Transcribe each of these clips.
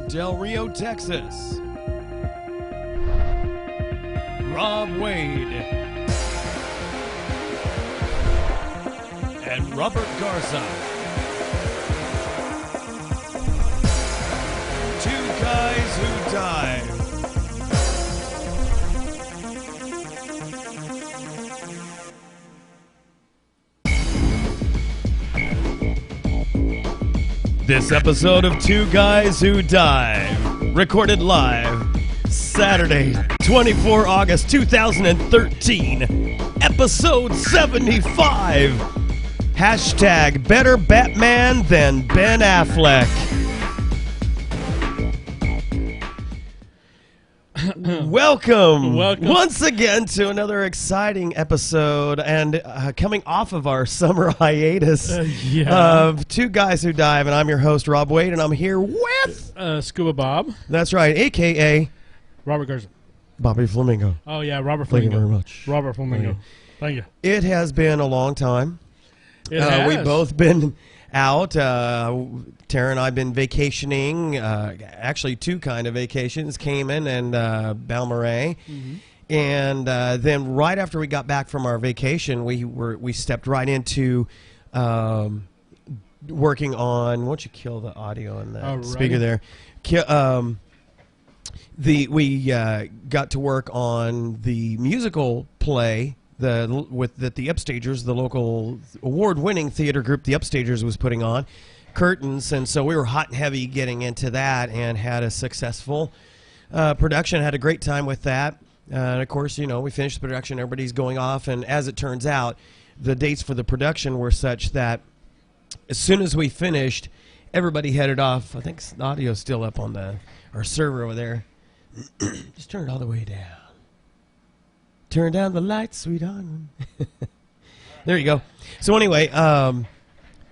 Del Rio, Texas, Rob Wade and Robert Garza. Two guys who dive. This episode of Two Guys Who Dive, recorded live, Saturday, 24 August 2013, episode 75. Hashtag better Batman than Ben Affleck. Welcome once again to another exciting episode, and coming off of our summer hiatus of Two Guys Who Dive, and I'm your host Rob Wade, and I'm here with Scuba Bob. That's right, aka Robert Garza. Bobby Flamingo. Oh yeah, Robert Flamingo. Thank you very much. Robert Flamingo. Thank you. It has been a long time. We've both been out. Tara and I have been vacationing, actually two kind of vacations, Cayman and Balmoral. Mm-hmm. And then right after we got back from our vacation, we stepped right into working on, why don't you kill the audio on the speaker there? We got to work on the musical play that the Upstagers, the local award-winning theater group, the Upstagers, was putting on, Curtains, and so we were hot and heavy getting into that and had a successful production, had a great time with that. And of course, you know, we finished the production, everybody's going off, and as it turns out, the dates for the production were such that as soon as we finished, everybody headed off. I think the audio's still up on our server over there. Just turn it all the way down. Turn down the lights, sweetheart. There you go. So anyway,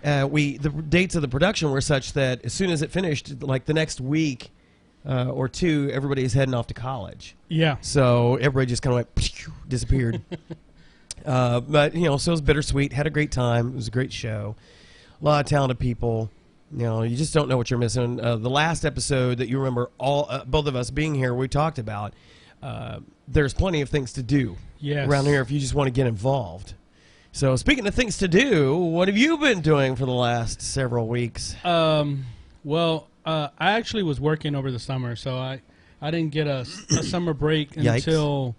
the dates of the production were such that as soon as it finished, like the next week or two, everybody's heading off to college. Yeah. So everybody just kind of went, disappeared. But, you know, so it was bittersweet. Had a great time. It was a great show. A lot of talented people. You know, you just don't know what you're missing. The last episode that you remember, both of us being here, we talked about, there's plenty of things to do around here if you just want to get involved. So speaking of things to do, what have you been doing for the last several weeks? Well, I actually was working over the summer, so I didn't get a summer break until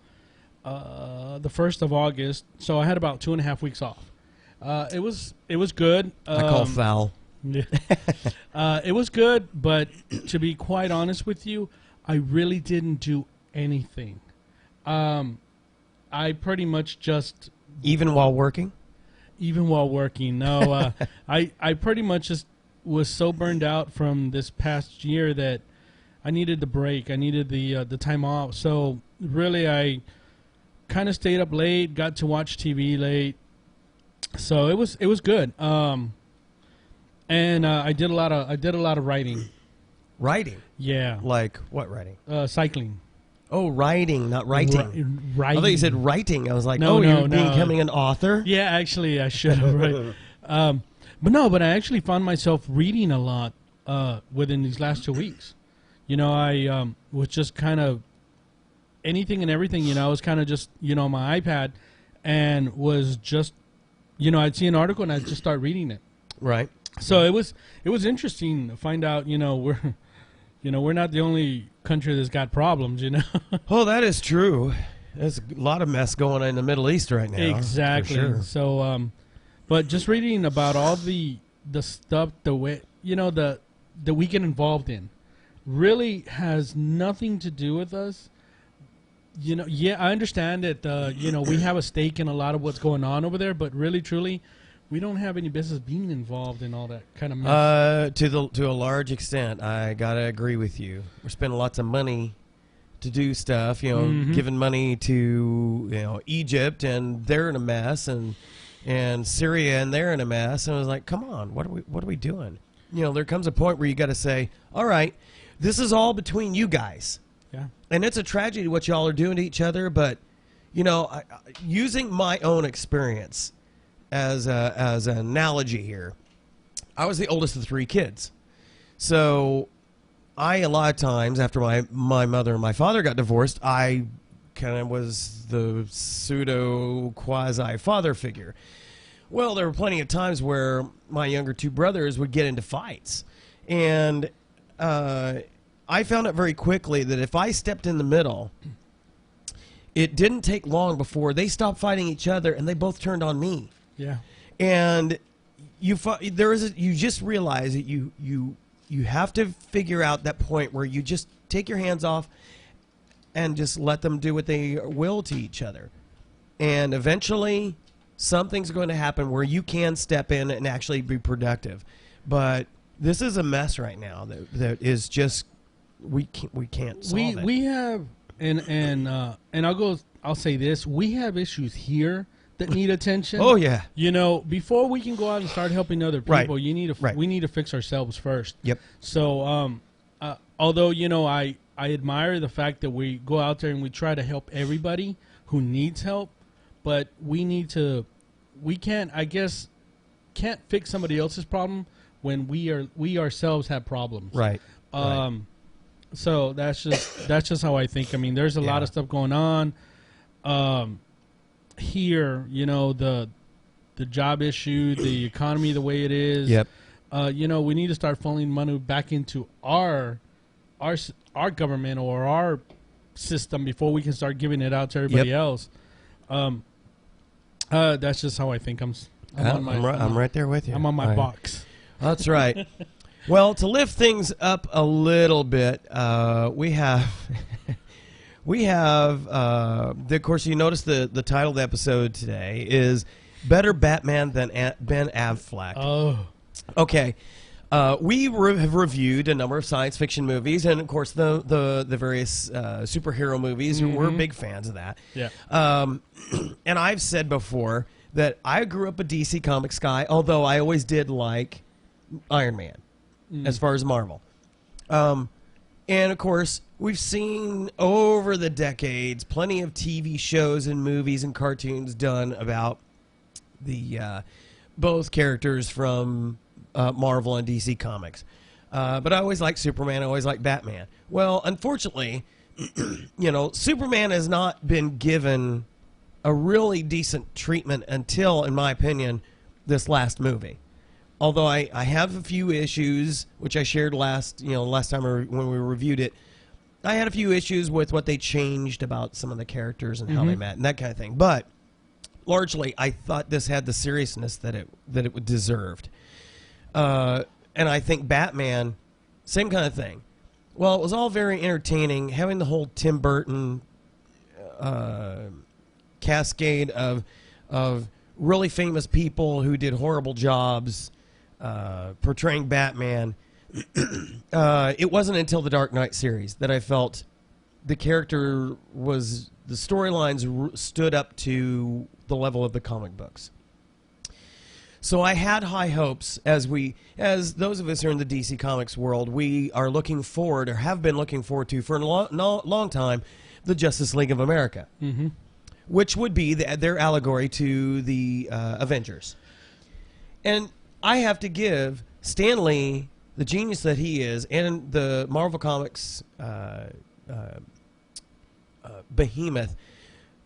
the 1st of August. So I had about 2.5 weeks off. It was good. I call foul. It was good, but to be quite honest with you, I really didn't do anything. I pretty much just... Even while working? Even while working, no. I pretty much just was so burned out from this past year that I needed the break. I needed the time off. So really, I kind of stayed up late, got to watch TV late. So it was good. And I did a lot of writing. Writing? Yeah. Like what writing? Cycling. Oh, writing, not writing. Writing. I thought you said writing. I was like, you're becoming an author? Yeah, actually, I should have. Right. But I actually found myself reading a lot within these last 2 weeks. You know, I was just kind of anything and everything. You know, I was kind of just, you know, on my iPad and was just, you know, I'd see an article and I'd just start reading it. Right. So it was interesting to find out, you know, we're not the only country that's got problems, you know. Oh, that is true. There's a lot of mess going on in the Middle East right now. Exactly. Sure. So, but just reading about all the stuff, the way, you know, the we get involved in, really has nothing to do with us. You know, yeah, I understand that, you know, we have a stake in a lot of what's going on over there, but really, truly, we don't have any business being involved in all that kind of mess. To a large extent, I gotta agree with you. We're spending lots of money to do stuff, you know, giving money to, you know, Egypt, and they're in a mess, and Syria, and they're in a mess. And I was like, come on, what are we doing? You know, there comes a point where you got to say, all right, this is all between you guys. Yeah. And it's a tragedy what y'all are doing to each other, but, you know, using my own experience as an analogy here, I was the oldest of 3 kids. So a lot of times after my mother and my father got divorced, I kind of was the pseudo quasi father figure. Well, there were plenty of times where my younger two brothers would get into fights, and I found out very quickly that if I stepped in the middle, it didn't take long before they stopped fighting each other and they both turned on me. Yeah. And you just realize that you have to figure out that point where you just take your hands off and just let them do what they will to each other. And eventually something's going to happen where you can step in and actually be productive. But this is a mess right now that is just we can't solve it. We have and I'll say this, we have issues here that need attention. Oh yeah. You know, before we can go out and start helping other people, Right. we need to fix ourselves first. Yep. So although, you know, I admire the fact that we go out there and we try to help everybody who needs help, but we can't fix somebody else's problem when we ourselves have problems. Right. So that's just how I think. I mean, there's a lot of stuff going on here, you know, the job issue, the economy the way it is. Yep. You know, we need to start funneling money back into our government or our system before we can start giving it out to everybody else. That's just how I think. I'm right there with you. I'm on my box. That's right. Well, to lift things up a little bit, we have, of course, you notice the title of the episode today is Better Batman Than Ben Affleck. Oh. Okay. We have reviewed a number of science fiction movies, and of course the various superhero movies. Mm-hmm. We're big fans of that. Yeah. And I've said before that I grew up a DC Comics guy, although I always did like Iron Man, as far as Marvel. And of course, we've seen over the decades plenty of TV shows and movies and cartoons done about the both characters from Marvel and DC Comics. But I always liked Superman. I always liked Batman. Well, unfortunately, you know, Superman has not been given a really decent treatment until, in my opinion, this last movie. Although I have a few issues, which I shared last time when we reviewed it. I had a few issues with what they changed about some of the characters and how they met and that kind of thing. But largely, I thought this had the seriousness that it deserved. And I think Batman, same kind of thing. Well, it was all very entertaining, having the whole Tim Burton cascade of really famous people who did horrible jobs portraying Batman. It wasn't until the Dark Knight series that I felt the storylines stood up to the level of the comic books. So I had high hopes as those of us who are in the DC Comics world, we are looking forward or have been looking forward to for a long time, the Justice League of America, which would be their allegory to the Avengers. And I have to give Stan Lee, the genius that he is, and the Marvel Comics behemoth,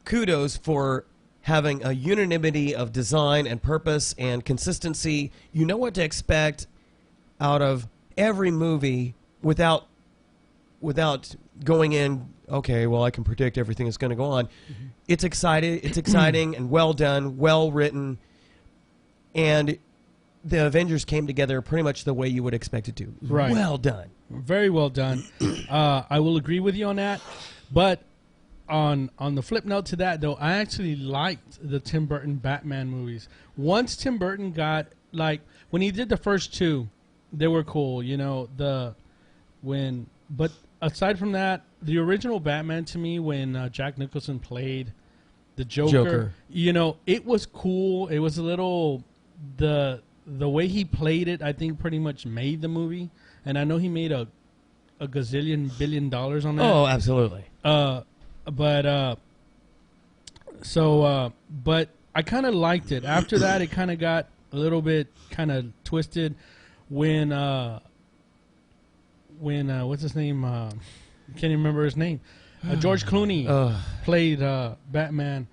kudos for having a unanimity of design and purpose and consistency. You know what to expect out of every movie without going in, okay, well, I can predict everything that's going to go on. It's exciting and well done, well written, and the Avengers came together pretty much the way you would expect it to. Right. Well done. Very well done. I will agree with you on that. But on the flip note to that, though, I actually liked the Tim Burton Batman movies. Once Tim Burton got, like, when he did the first two, they were cool, you know, but aside from that, the original Batman to me, when Jack Nicholson played the Joker, you know, it was cool. It was a little, the way he played it, I think pretty much made the movie. And I know he made a gazillion billion dollars on that. Oh, absolutely. But I kind of liked it. After that, it kind of got a little bit kind of twisted when when what's his name? Can't even remember his name. George Clooney played Batman.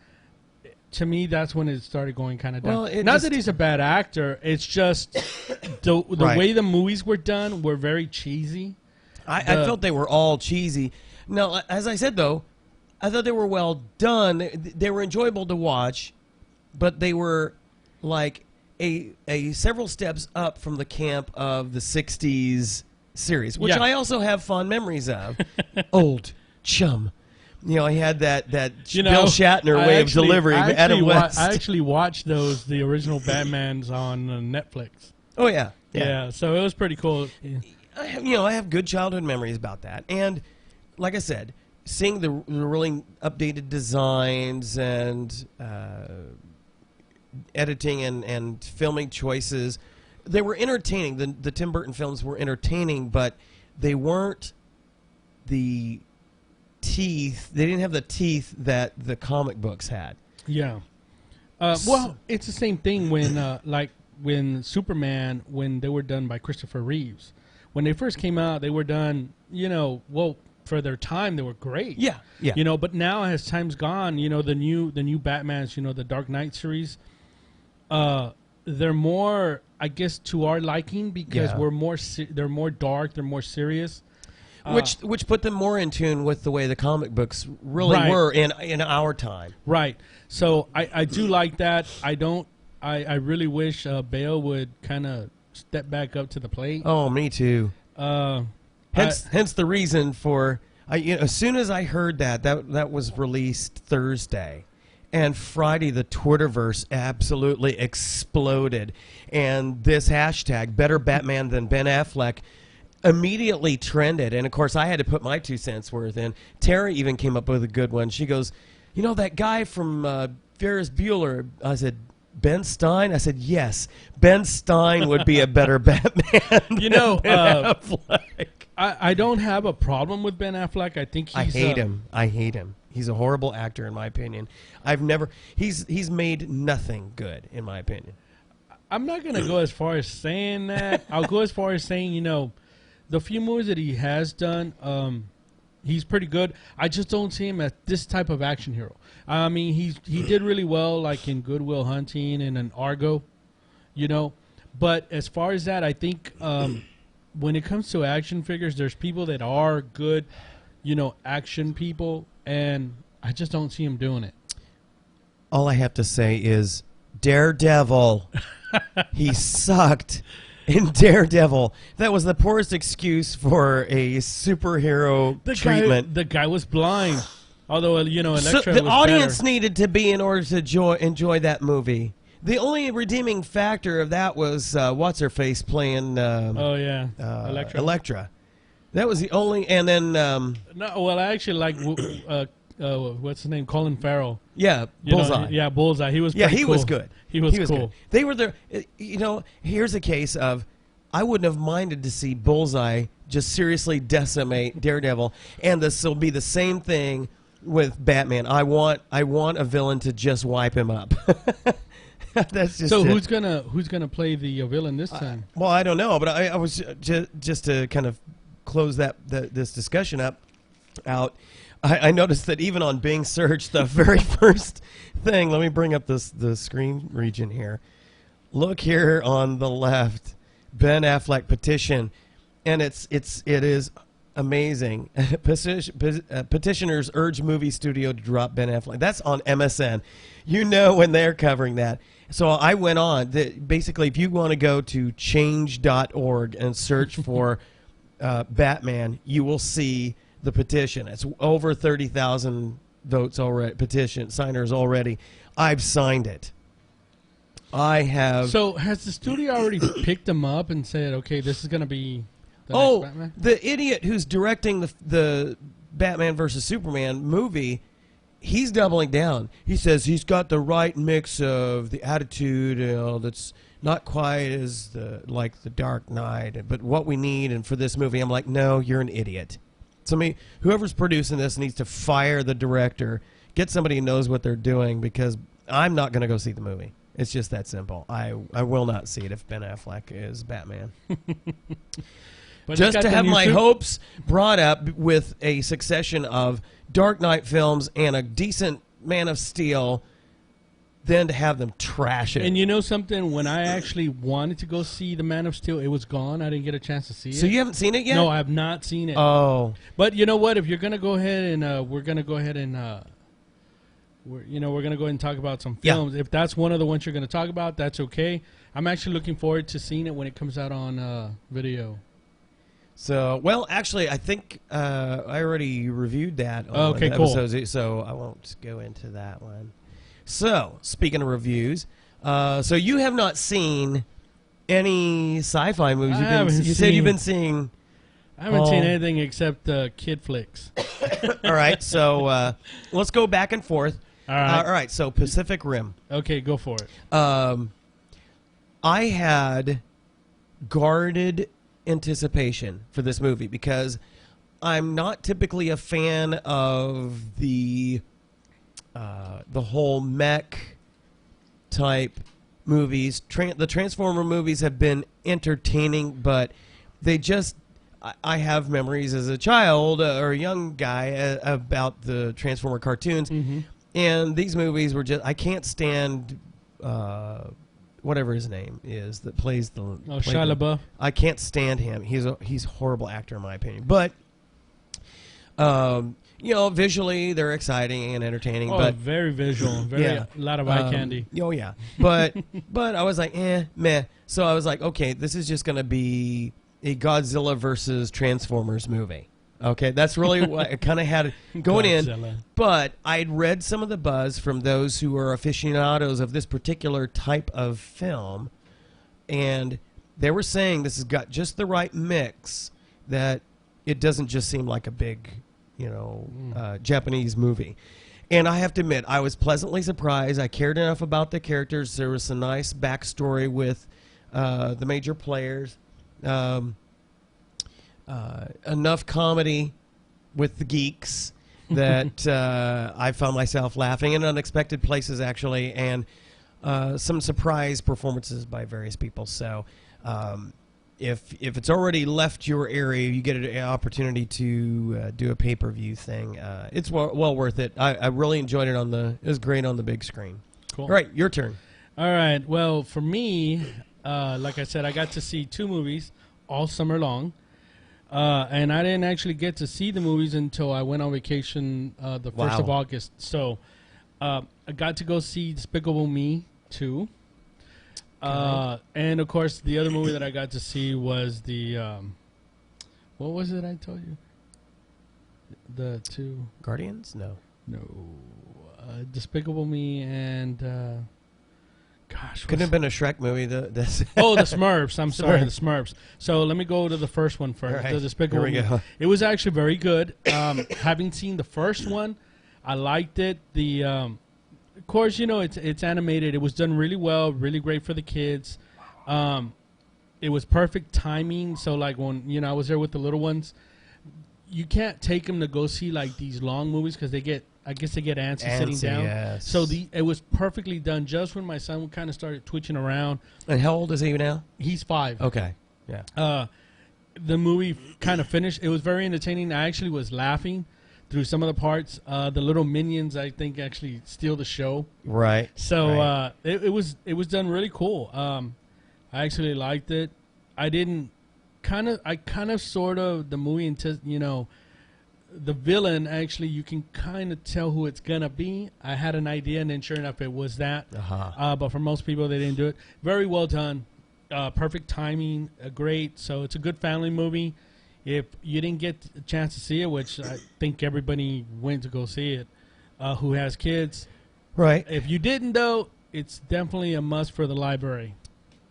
To me, that's when it started going kind of down. Well, Not that he's a bad actor. It's just the way the movies were done were very cheesy. I felt they were all cheesy. No, as I said, though, I thought they were well done. They were enjoyable to watch, but they were like a several steps up from the camp of the 60s series, which I also have fond memories of. Old chum. You know, I had that Bill Shatner way of delivery. Adam West. I actually watched the original Batmans on Netflix. Oh, yeah. Yeah, so it was pretty cool. Yeah. I have good childhood memories about that. And like I said, seeing the really updated designs and editing and filming choices, they were entertaining. The Tim Burton films were entertaining, but they weren't the teeth. They didn't have the teeth that the comic books had. Yeah. Well, it's the same thing when when Superman, when they were done by Christopher Reeves. When they first came out, they were done, for their time, they were great. Yeah, yeah. But now as time's gone, the new Batmans, the Dark Knight series, they're more, I guess, to our liking because they're more dark, they're more serious. Which put them more in tune with the way the comic books really were in our time. Right. So I do like that. I really wish Bale would kind of step back up to the plate. Oh, me too. Hence the reason for as soon as I heard that was released Thursday, and Friday the Twitterverse absolutely exploded, and this hashtag "Better Batman than Ben Affleck" immediately trended, and of course I had to put my 2 cents worth in. Terry even came up with a good one. She goes, that guy from Ferris Bueller. I said, Ben Stein? I said, yes, Ben Stein would be a better Batman than Ben Affleck. I don't have a problem with Ben Affleck. I think I hate him. He's a horrible actor, in my opinion. He's made nothing good, in my opinion. I'm not going to go as far as saying that. I'll go as far as saying, the few movies that he has done, he's pretty good. I just don't see him as this type of action hero. I mean, he did really well, like in Good Will Hunting and in Argo, But as far as that, I think when it comes to action figures, there's people that are good, action people, and I just don't see him doing it. All I have to say is Daredevil. He sucked. In Daredevil, that was the poorest excuse for a superhero treatment. The guy was blind, although Elektra so the was audience better. needed to be in order to enjoy that movie. The only redeeming factor of that was what's her face playing. Elektra. That was the only, and then. I actually like what's his name, Colin Farrell. Yeah, Bullseye. Bullseye. He was. Yeah, he cool. was good. He was cool. Good. They were there. Here's a case of I wouldn't have minded to see Bullseye just seriously decimate Daredevil, and this will be the same thing with Batman. I want a villain to just wipe him up. That's just so. Who's gonna play the villain this time? Well, I don't know, but I was just to kind of close this discussion out. I noticed that even on Bing search, the very first thing. Let me bring up the screen region here. Look here on the left, Ben Affleck petition, and it is amazing. Petitioners urge movie studio to drop Ben Affleck. That's on MSN. When they're covering that. So I went on. Basically, if you want to go to change.org and search for Batman, you will see the petition. It's over 30,000 votes already, petition signers already. I've signed it. I have. So has the studio already picked him up and said, okay, this is going to be the next Batman? The idiot who's directing the Batman versus Superman movie, he's doubling down. He says he's got the right mix of the attitude, that's not quite as like the Dark Knight, but what we need and for this movie. I'm like, no, you're an idiot. Whoever's producing this needs to fire the director, get somebody who knows what they're doing, because I'm not going to go see the movie. It's just that simple. I will not see it if Ben Affleck is Batman. But Just to have my suit. hopes brought up with a succession of Dark Knight films and a decent Man of Steel, then to have them trash it. And you know something? When I actually wanted to go see the Man of Steel, it was gone. I didn't get a chance to see it. So you haven't seen it yet? No, I have not seen it. Oh. But you know what? If you're gonna go ahead and we're gonna go ahead and we're gonna go ahead and talk about some films. If that's one of the ones you're gonna talk about, that's okay. I'm actually looking forward to seeing it when it comes out on video. So, well, actually, I think I already reviewed that on Okay, cool. episodes, so I won't go into that one. So, speaking of reviews, so you have not seen any sci-fi movies. You said you've been seeing... I haven't seen anything except kid flicks. All right, so let's go back and forth. All right. All right, so Pacific Rim. Okay, go for it. I had guarded anticipation for this movie because I'm not typically a fan of the whole mech type movies. The Transformer movies have been entertaining, but they just... I have memories as a child or a young guy about the Transformer cartoons, and these movies were just... I can't stand... whatever his name is that plays the... Shia LaBeouf. I can't stand him. He's a horrible actor in my opinion. But, visually they're exciting and entertaining. Oh, but very visual. A lot of eye candy. Oh, yeah. But I was like, meh. So I was like, okay, this is just going to be a Godzilla versus Transformers movie. Okay, that's really what I kind of had going in. But I'd read some of the buzz from those who are aficionados of this particular type of film, and they were saying this has got just the right mix that it doesn't just seem like a big, Japanese movie. And I have to admit, I was pleasantly surprised. I cared enough about the characters. There was a nice backstory with the major players. Enough comedy with the geeks that I found myself laughing in unexpected places, actually, and some surprise performances by various people. So if it's already left your area, you get an opportunity to do a pay-per-view thing. It's well worth it. I really enjoyed it it was great on the big screen. Cool. All right, your turn. All right. Well, for me, like I said, I got to see 2 movies all summer long. And I didn't actually get to see the movies until I went on vacation the 1st of August. So I got to go see Despicable Me 2. And, of course, the other movie that I got to see was the... what was it I told you? The 2... Guardians? No. Despicable Me and... Gosh, couldn't have been a Shrek movie. The Smurfs. I'm sorry, the Smurfs. So let me go to the first one first. Right. The Despicable Me. Go. It was actually very good. Having seen the first one, I liked it. Of course, it's animated. It was done really well, really great for the kids. It was perfect timing. So like when I was there with the little ones, you can't take them to go see like these long movies because they get antsy sitting down. Yes. So it was perfectly done just when my son kind of started twitching around. And how old is he now? He's 5. Okay. Yeah. The movie kind of finished. It was very entertaining. I actually was laughing through some of the parts. The little minions, I think, actually steal the show. Right. So it was done really cool. I actually liked it. I kind of sort of the movie the villain, actually, you can kind of tell who it's going to be. I had an idea, and then sure enough, it was that. But for most people, they didn't do it. Very well done. Perfect timing. Great. So it's a good family movie. If you didn't get a chance to see it, which I think everybody went to go see it, who has kids. Right. If you didn't, though, it's definitely a must for the library.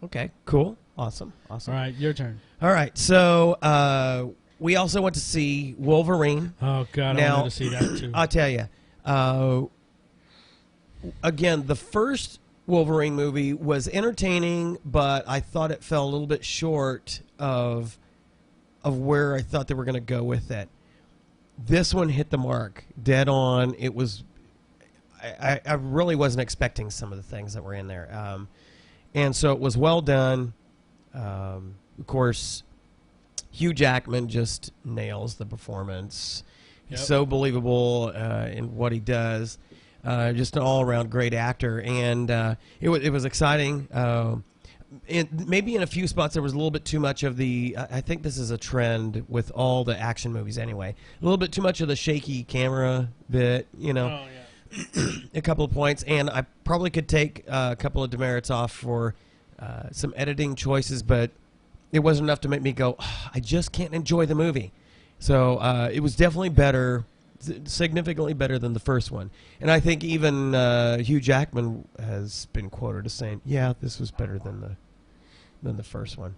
Okay. Cool. Awesome. All right. Your turn. All right. So... we also went to see Wolverine. Oh, God, I wanted to see that, too. I'll tell you. Again, the first Wolverine movie was entertaining, but I thought it fell a little bit short of where I thought they were going to go with it. This one hit the mark, dead on. It was... I really wasn't expecting some of the things that were in there. And so it was well done. Of course, Hugh Jackman just nails the performance. Yep. He's so believable in what he does. Just an all-around great actor. And it was exciting. Maybe in a few spots there was a little bit too much of the I think this is a trend with all the action movies anyway, a little bit too much of the shaky camera bit, you know. Oh, yeah. A couple of points, and I probably could take a couple of demerits off for some editing choices, but it wasn't enough to make me go, oh, I just can't enjoy the movie. So it was definitely better, significantly better than the first one. And I think even Hugh Jackman has been quoted as saying, yeah, this was better than the first one.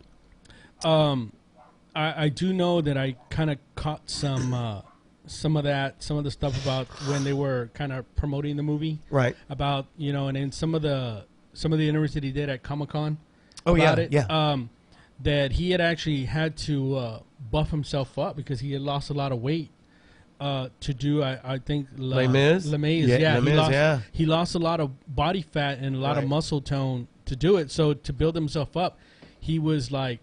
I do know that I kind of caught some of the stuff about when they were kind of promoting the movie, right? About, you know, and in some of the interviews that he did at Comic-Con. Oh about yeah, it, yeah. That he had actually had to buff himself up because he had lost a lot of weight to do. I think Les Mis? Yeah, Les Mis, he lost a lot of body fat and a lot of Right. muscle tone to do it. So to build himself up, he was like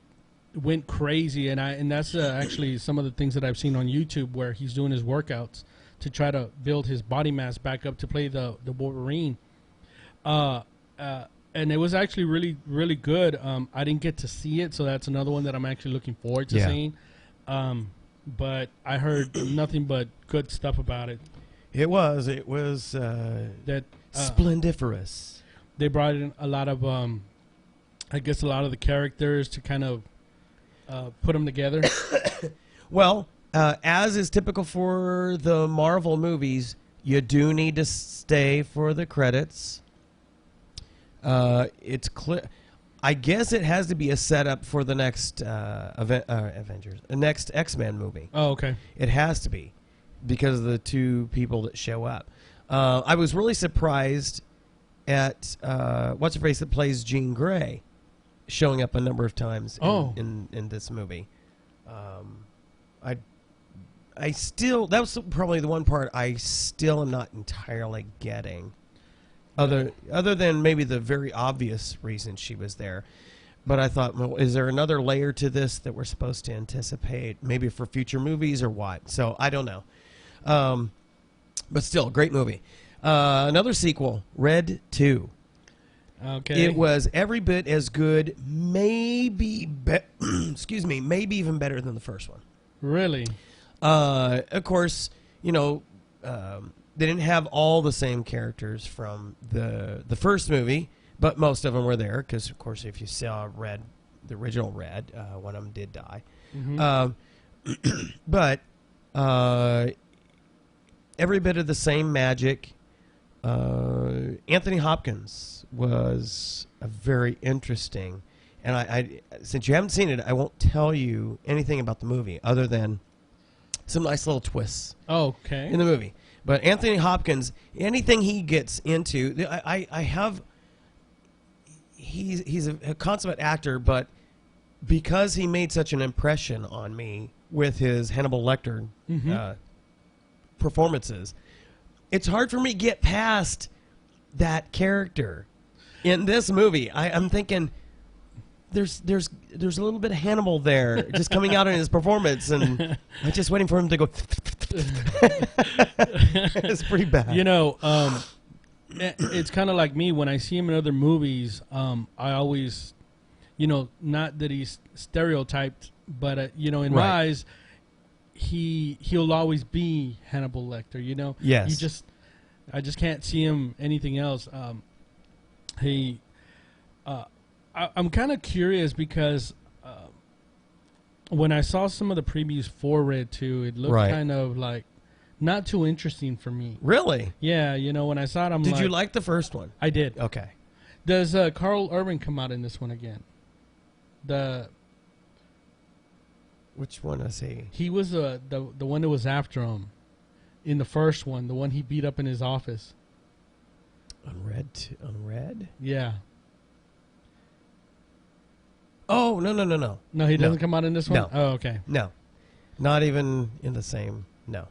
went crazy, and that's actually some of the things that I've seen on YouTube where he's doing his workouts to try to build his body mass back up to play the Wolverine. And it was actually really, really good. I didn't get to see it, so that's another one that I'm actually looking forward to seeing. But I heard nothing but good stuff about it. It was That splendiferous. they brought in a lot of, I guess, a lot of the characters to kind of put them together. Well, as is typical for the Marvel movies, you do need to stay for the credits. It's clear. I guess it has to be a setup for the next Avengers, the next X-Men movie. Oh, okay. It has to be because of the two people that show up. I was really surprised at what's her face that plays Jean Grey showing up a number of times in this movie. I still, that was probably the one part I still am not entirely getting. Other than maybe the very obvious reason she was there. But I thought, well, is there another layer to this that we're supposed to anticipate, maybe for future movies or what? So I don't know. But still, great movie. Another sequel, Red 2. Okay. It was every bit as good, maybe maybe even better than the first one. Really? Of course, you know, they didn't have all the same characters from the first movie, but most of them were there because, of course, if you saw Red, the original Red, one of them did die. Mm-hmm. But every bit of the same magic. Anthony Hopkins was a very interesting, and I since you haven't seen it, I won't tell you anything about the movie other than some nice little twists Okay. in the movie. But Anthony Hopkins, anything he gets into, he's a consummate actor, but because he made such an impression on me with his Hannibal Lecter performances, it's hard for me to get past that character in this movie. I'm thinking there's a little bit of Hannibal there just coming out in his performance, and I'm just waiting for him to go. It's pretty bad. You know, it's kind of like me when I see him in other movies. I always, you know, not that he's stereotyped, but you know, in my eyes, he'll always be Hannibal Lecter. You know, Yes. I just can't see him anything else. I'm kind of curious because when I saw some of the previews for Red 2, it looked kind of like not too interesting for me. Really? Yeah, you know, when I saw it, Did you like the first one? I did. Okay. Does Carl Urban come out in this one again? Which one is he? He was the one that was after him in the first one, the one he beat up in his office. On Red? Yeah. Oh, no. No, he doesn't come out in this one? No. Oh, okay. No. Not even in the same. No.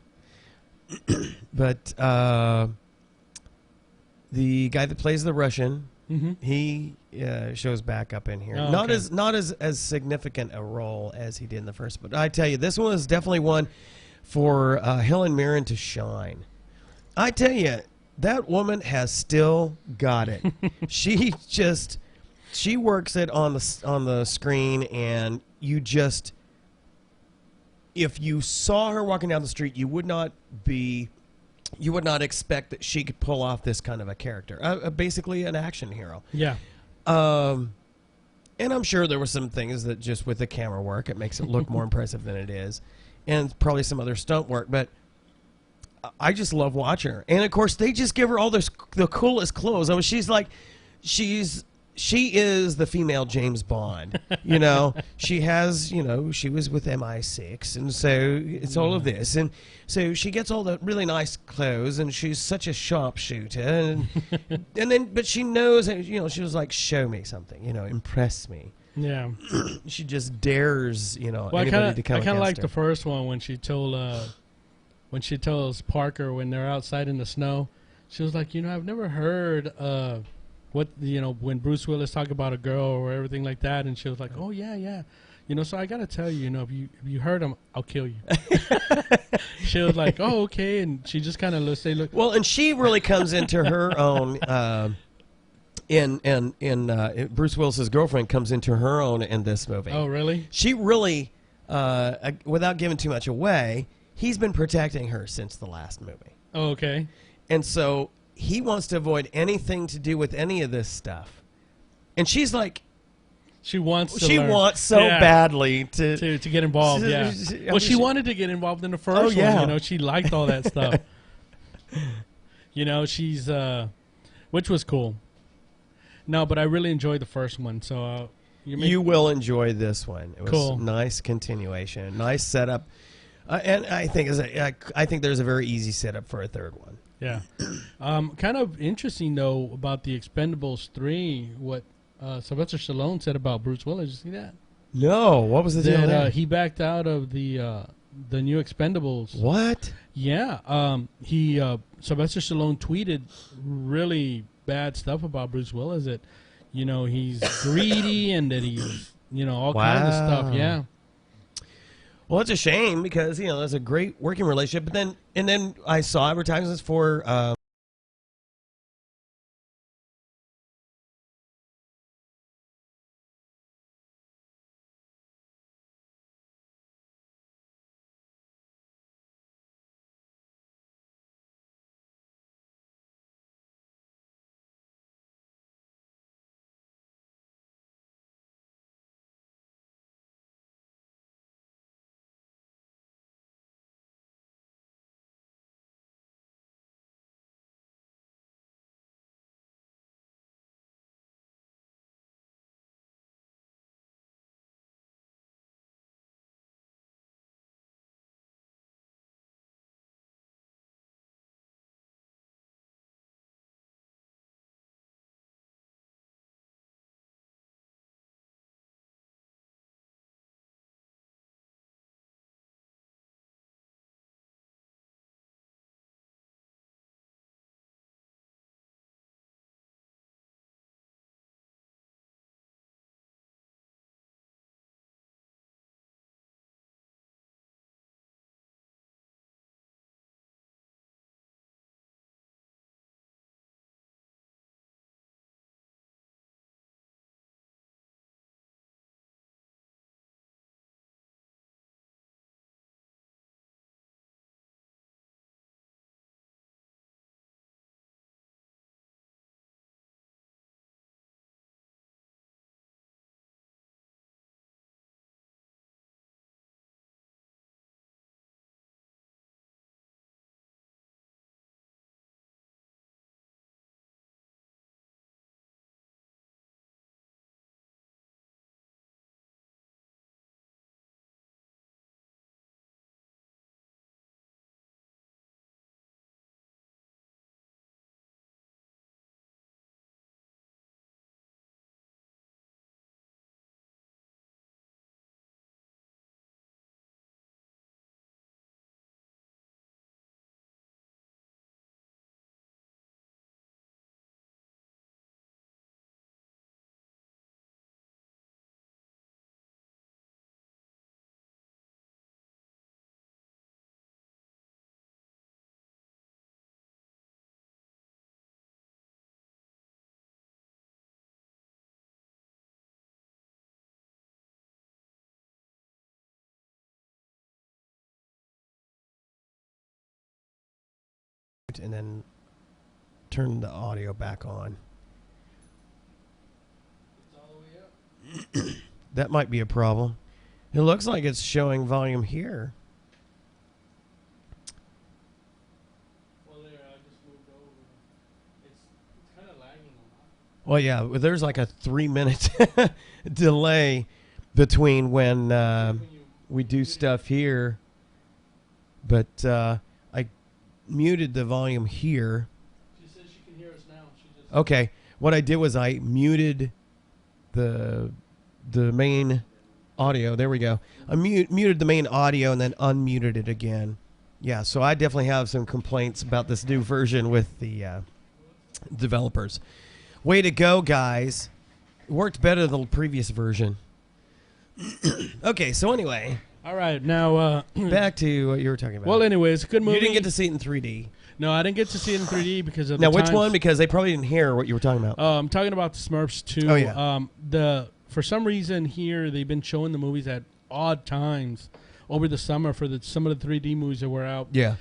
But the guy that plays the Russian, Mm-hmm. he shows back up in here. Oh, Not okay. as significant a role as he did in the first, but I tell you, this one is definitely one for Helen Mirren to shine. I tell you, that woman has still got it. She works it on the screen, and if you saw her walking down the street, you would not expect that she could pull off this kind of a character. Basically, an action hero. Yeah. And I'm sure there were some things that just with the camera work, it makes it look more impressive than it is, and probably some other stunt work. But I just love watching her. And of course, they just give her all the coolest clothes. I mean, she is the female James Bond. You know, she was with MI6, and so it's all of this, and so she gets all the really nice clothes, and she's such a sharpshooter, but she knows, she was like, show me something, impress me. Yeah. She just dares, Well, anybody to come I kind of against like her. the first one when she tells Parker when they're outside in the snow. She was like, I've never heard when Bruce Willis talked about a girl or everything like that, and she was like, oh yeah. So I gotta tell you, if you hurt him, I'll kill you. She was like, oh, okay, and she just kind of look. Well, and she really comes into her own. Bruce Willis's girlfriend comes into her own in this movie. Oh, really? She really, without giving too much away, he's been protecting her since the last movie. Oh, okay. And so he wants to avoid anything to do with any of this stuff. And she's like, she wants so badly to get involved. Yeah. Well, she wanted to get involved in the first one. She liked all that stuff. She's which was cool. No, but I really enjoyed the first one. So you will enjoy this one. It was cool. Nice continuation, nice setup, and I think there's a very easy setup for a third one. Yeah. Kind of interesting though about the Expendables 3. What Sylvester Stallone said about Bruce Willis. Did you see that? No. What was the deal there? He backed out of the new Expendables. What? Yeah. Sylvester Stallone tweeted really bad stuff about Bruce Willis, that he's greedy and that he's all kinds of stuff. Yeah. Well, it's a shame because there's a great working relationship, but then I saw advertisements for and then turn the audio back on. It's all the way up. That might be a problem. It looks like it's showing volume here. Well, there, I just moved over. It's kind of lagging a lot. Well, yeah, there's like a 3-minute delay between when we do stuff here. But I muted the volume here. She says she can hear us now. She just Okay. What I did was I muted the main audio. There we go. I muted the main audio and then unmuted it again. Yeah, so I definitely have some complaints about this new version with the developers. Way to go, guys. It worked better than the previous version. Okay, so anyway, All right, now back to what you were talking about. well, anyway, it's a good movie. You didn't get to see it in 3D. No, I didn't get to see it in 3D because of Now, the which times. one? Because they probably didn't hear what you were talking about. I'm talking about the Smurfs 2. Oh, yeah. For some reason here they've been showing the movies at odd times over the summer for some of the 3D movies that were out. Yeah.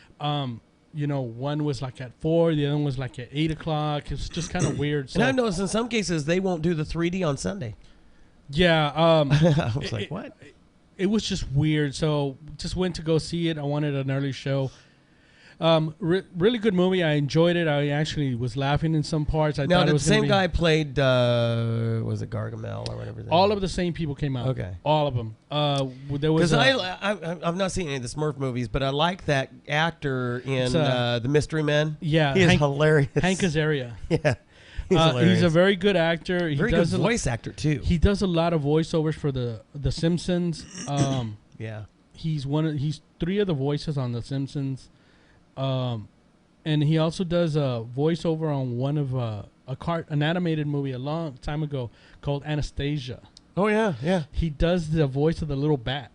You know, one was like at 4, the other one was like at 8 o'clock. It's just kind of weird. So, And I've noticed in some cases they won't do the 3D on Sunday. yeah. I was like, what? It was just weird. So just went to go see it. I wanted an early show. Really good movie. I enjoyed it. I actually was laughing in some parts. I Now, thought it the was same guy played, was it Gargamel or whatever? all of the same people came out. Okay. All of them. There was Because I've not seen any of the Smurf movies, but I like that actor in The Mystery Men. yeah, He is hilarious. Hank Azaria. Yeah. He's hilarious. He's a very good actor. He very good does voice actor, too. He does a lot of voiceovers for the Simpsons. Yeah. He's 3 of the voices on the Simpsons. And he also does a voiceover on one of an animated movie a long time ago called Anastasia. Oh, yeah, yeah. He does the voice of the little bat.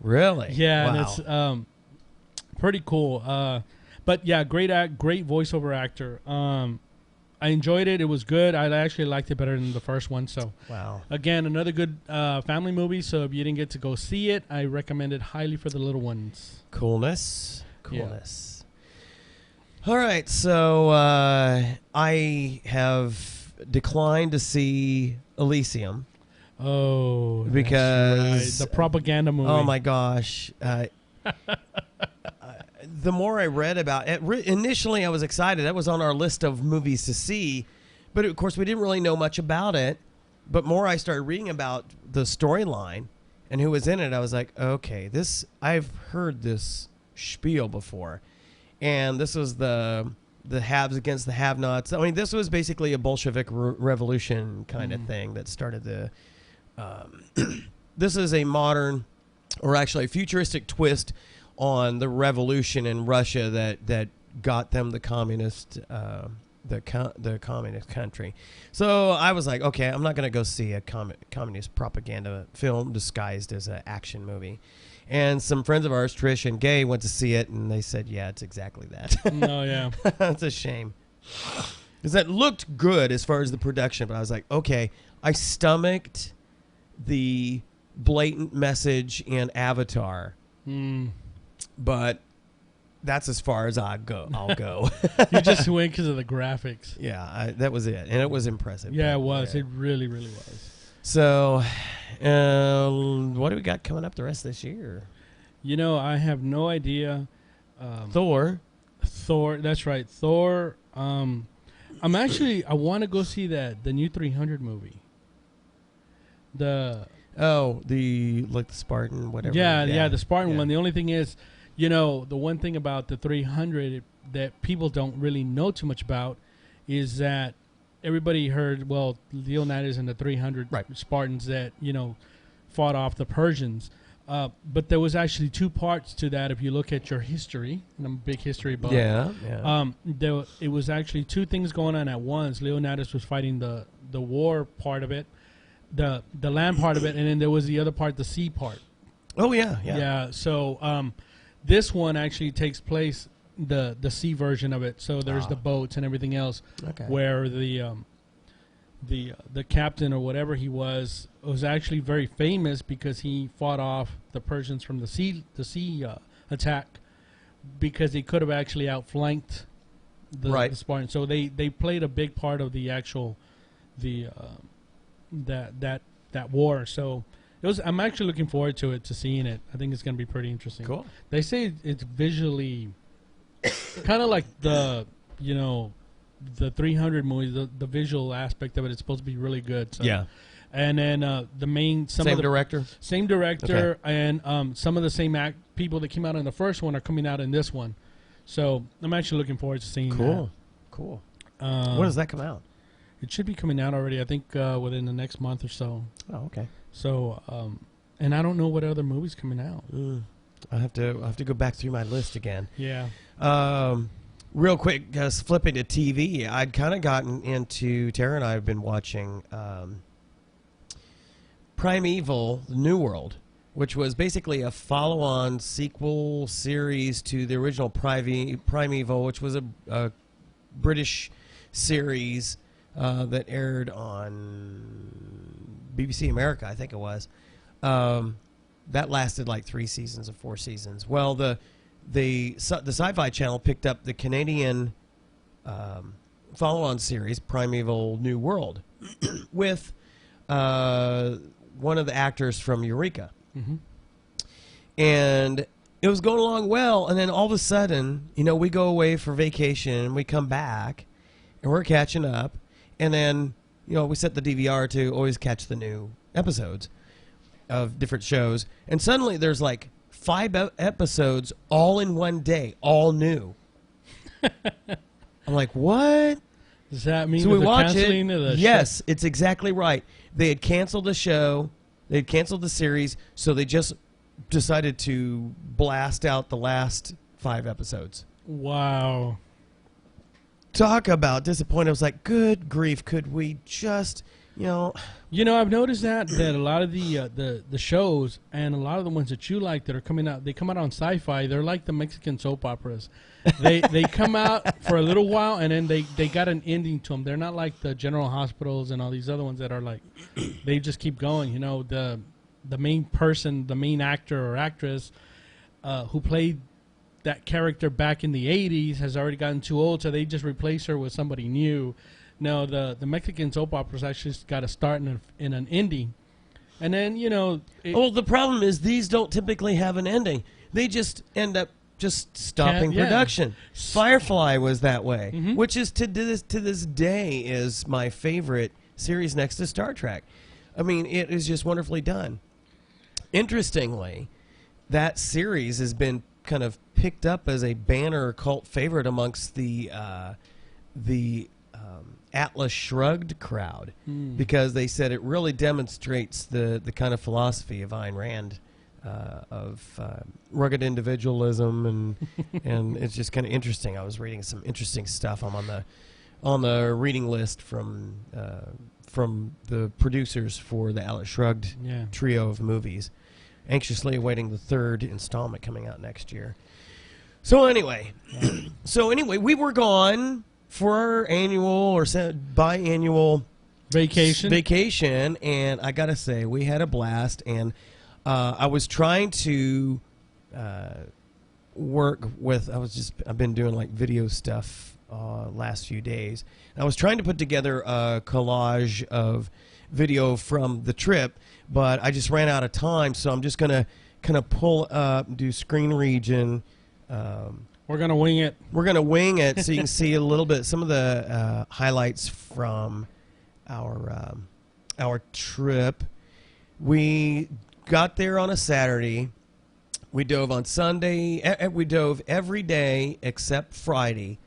Really? Yeah, Wow. and it's pretty cool. But yeah, great voiceover actor. I enjoyed it. It was good. I actually liked it better than the first one. So Wow. again, another good family movie. So if you didn't get to go see it, I recommend it highly for the little ones. Coolness. All right, so I have declined to see Elysium. Oh, Because the propaganda movie. Oh my gosh. The more I read about it, initially I was excited. That was on our list of movies to see. But of course, we didn't really know much about it. But more I started reading about the storyline and who was in it, I was like, okay, I've heard this spiel before. And this was the haves against the have-nots. I mean, this was basically a Bolshevik revolution kind of thing that started the... this is a modern, or actually a futuristic twist on the revolution in Russia that got them the communist communist country. So I was like, okay, I'm not going to go see a communist propaganda film disguised as an action movie. And some friends of ours, Trish and Gay, went to see it, and they said, yeah, it's exactly that. Oh, yeah. It's a shame. Because that looked good as far as the production, but I was like, okay, I stomached the blatant message in Avatar, but that's as far as I'll go. You just went because of the graphics. Yeah, that was it, and it was impressive. Yeah, it was. It really, really was. So, what do we got coming up the rest of this year? You know, I have no idea. Thor. That's right. Thor. I want to go see the new 300 movie. The Spartan, whatever. Yeah, the Spartan yeah. one. The only thing is, you know, the one thing about the 300 that people don't really know too much about is that everybody heard, well, Leonidas and the 300 Spartans that, you know, fought off the Persians. But there was actually 2 parts to that if you look at your history. And I'm a big history buff. Yeah. It was actually 2 things going on at once. Leonidas was fighting the war part of it, the land part of it, and then there was the other part, the sea part. Oh, yeah. Yeah, so this one actually takes place the sea version of it. So there's the boats and everything else, where the captain or whatever he was actually very famous because he fought off the Persians from the sea attack because they could have actually outflanked the Spartans. So they played a big part of the actual that war. So I'm actually looking forward to seeing it. I think it's going to be pretty interesting. Cool. They say it's visually kind of like the 300 movies. The visual aspect of it is supposed to be really good. So. Yeah. And then same director, okay. And some of the same people that came out in the first one are coming out in this one. So I'm actually looking forward to seeing that. Cool. When does that come out? It should be coming out already, I think, within the next month or so. Oh, okay. So, and I don't know what other movies coming out. I'll have to go back through my list again. Yeah. Real quick, just flipping to TV, I'd kind of gotten into, Tara and I have been watching Primeval, The New World, which was basically a follow-on sequel series to the original Primeval, which was a British series that aired on BBC America, I think it was. That lasted like 3 seasons or 4 seasons. Well, the Sci-Fi Channel picked up the Canadian follow-on series, Primeval New World, with one of the actors from Eureka. Mm-hmm. And it was going along well, and then all of a sudden, we go away for vacation, and we come back, and we're catching up, and then, we set the DVR to always catch the new episodes of different shows, and suddenly there's like 5 episodes all in one day, all new. I'm like, what? Does that mean so we watch canceling it? Of the yes, it's exactly right. They had canceled the show. They had canceled the series, so they just decided to blast out the last 5 episodes. Wow. Talk about disappointed. I was like, good grief, could we just, I've noticed that a lot of the shows and a lot of the ones that you like that are coming out, they come out on Sci-Fi. They're like the Mexican soap operas. They come out for a little while and then they got an ending to them. They're not like the General Hospitals and all these other ones that are like they just keep going. The main person, the main actor or actress who played that character back in the 80s has already gotten too old, so they just replace her with somebody new. No, the Mexican soap operas actually got a start in an ending. And then, the problem is these don't typically have an ending. They just end up just stopping production. Firefly was that way, mm-hmm. which is to this day is my favorite series next to Star Trek. I mean, it is just wonderfully done. Interestingly, that series has been kind of picked up as a banner cult favorite amongst the Atlas Shrugged crowd because they said it really demonstrates the kind of philosophy of Ayn Rand of rugged individualism and it's just kind of interesting. I was reading some interesting stuff. I'm on the reading list from the producers for the Atlas Shrugged trio of movies. Anxiously awaiting the 3rd installment coming out next year. So anyway, we were gone for our annual or biannual vacation, and I gotta say we had a blast. And I was trying to work with. I've been doing like video stuff last few days. I was trying to put together a collage of video from the trip, but I just ran out of time, so I'm just gonna kind of pull up, do screen region. We're gonna wing it. We're gonna wing it, so you can see a little bit, some of the highlights from our trip. We got there on a Saturday. We dove on Sunday. We dove every day except Friday.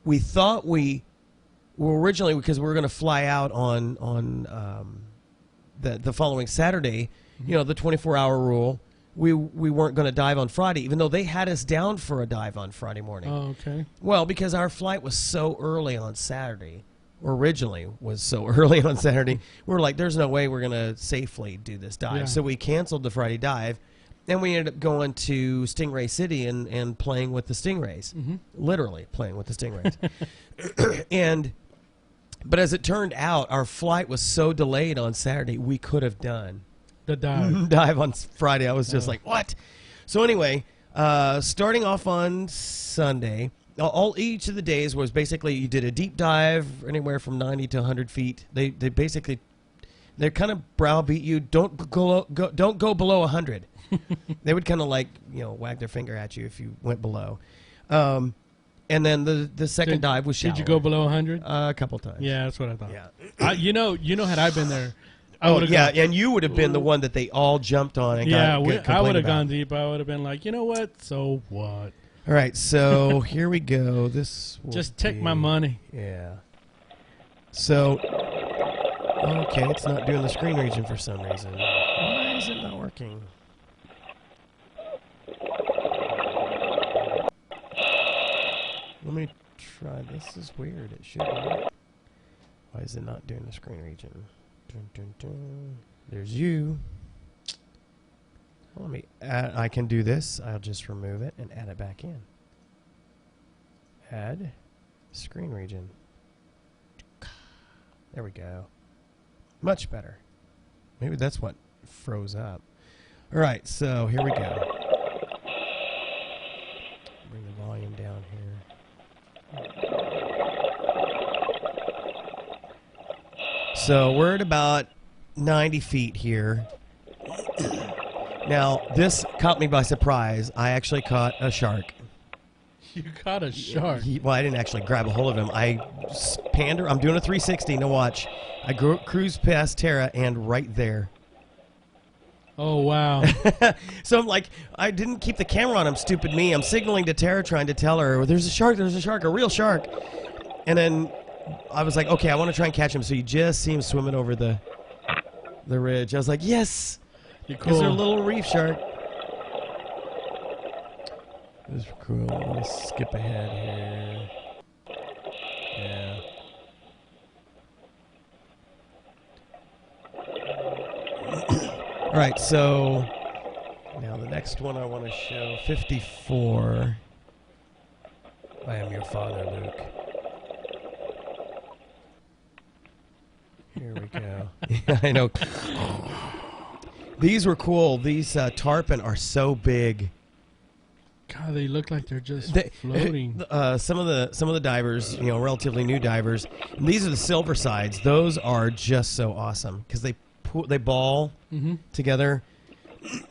We thought well, originally, because we were going to fly out on the following Saturday, the 24-hour rule, we weren't going to dive on Friday, even though they had us down for a dive on Friday morning. Oh, okay. Well, because our flight was so early on Saturday, or originally was so early on Saturday, we were like, there's no way we're going to safely do this dive. Yeah. So we canceled the Friday dive, and we ended up going to Stingray City and playing with the stingrays, literally playing with the stingrays. But as it turned out, our flight was so delayed on Saturday, we could have done the dive on Friday. I was just like, what? So anyway, Starting off on Sunday, each of the days was basically you did a deep dive anywhere from 90 to 100 feet. They basically they kind of browbeat you. Don't go below 100. They would kind of like wag their finger at you if you went below. And then the second dive was shallow. Did you go below 100? A couple times. Yeah, that's what I thought. Yeah. Had I been there. And you would have been the one that they all jumped on. And I would have gone deep. I would have been like, you know what? So what? All right, so here we go. This just take my money. Yeah. So, okay, it's not doing the screen region for some reason. Why is it not working? Let me try. This is weird. It should work. Why is it not doing the screen region? Dun, dun, dun. There's you. Well, let me add. I can do this. I'll just remove it and add it back in. Add screen region. There we go. Much better. Maybe that's what froze up. All right, so here we go. Bring the volume down here. So we're at about 90 feet here. Now, this caught me by surprise. I actually caught a shark. You caught a shark? Well, I didn't actually grab a hold of him. I'm doing a 360. Now watch. I cruised past Tara and right there. Oh, wow. So I'm like, I didn't keep the camera on him, stupid me. I'm signaling to Tara trying to tell her, there's a shark, a real shark. And then I was like, okay, I want to try and catch him. So you just see him swimming over the ridge. I was like, yes. You're cool. Because they're a little reef shark. This is cool. Let's skip ahead here. Yeah. All right, so now the next one I want to show, 54. I am your father, Luke. Here we go. Yeah, I know. These were cool. These tarpon are so big. God, they look like they're just floating. Some of the divers, relatively new divers, and these are the silver sides. Those are just so awesome because they ball together.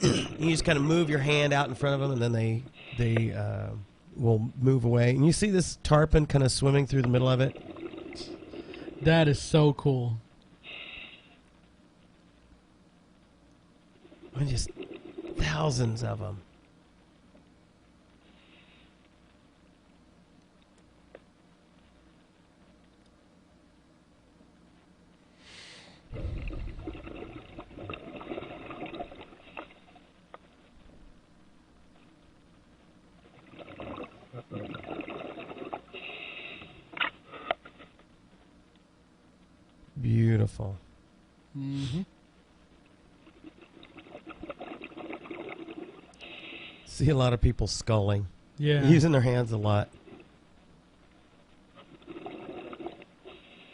You just kind of move your hand out in front of them, and then they will move away. And you see this tarpon kind of swimming through the middle of it. That is so cool. And just thousands of them. Beautiful. Mm-hmm. See a lot of people sculling. Yeah. Using their hands a lot.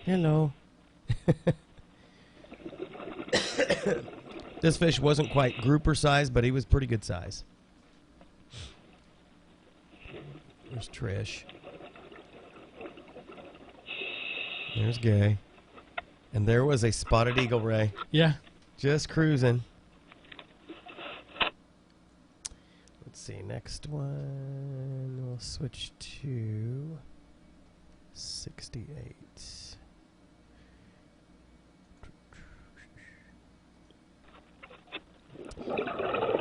Hello. This fish wasn't quite grouper size, but he was pretty good size. There's Trish. There's Gay. And there was a spotted eagle ray. Yeah. Just cruising. Let's see, next one. We'll switch to 68.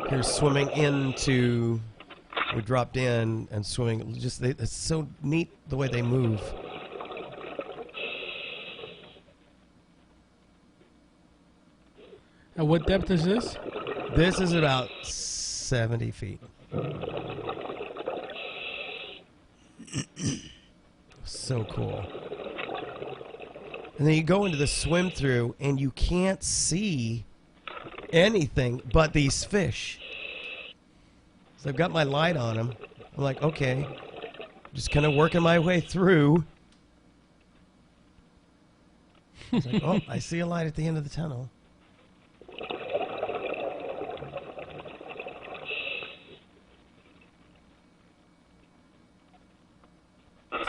Here's swimming into. We dropped in and swimming. It's so neat the way they move. And what depth is this? This is about 70 feet. So cool. And then you go into the swim through and you can't see anything but these fish. So I've got my light on them. I'm like, okay, just kind of working my way through. It's like, oh, I see a light at the end of the tunnel.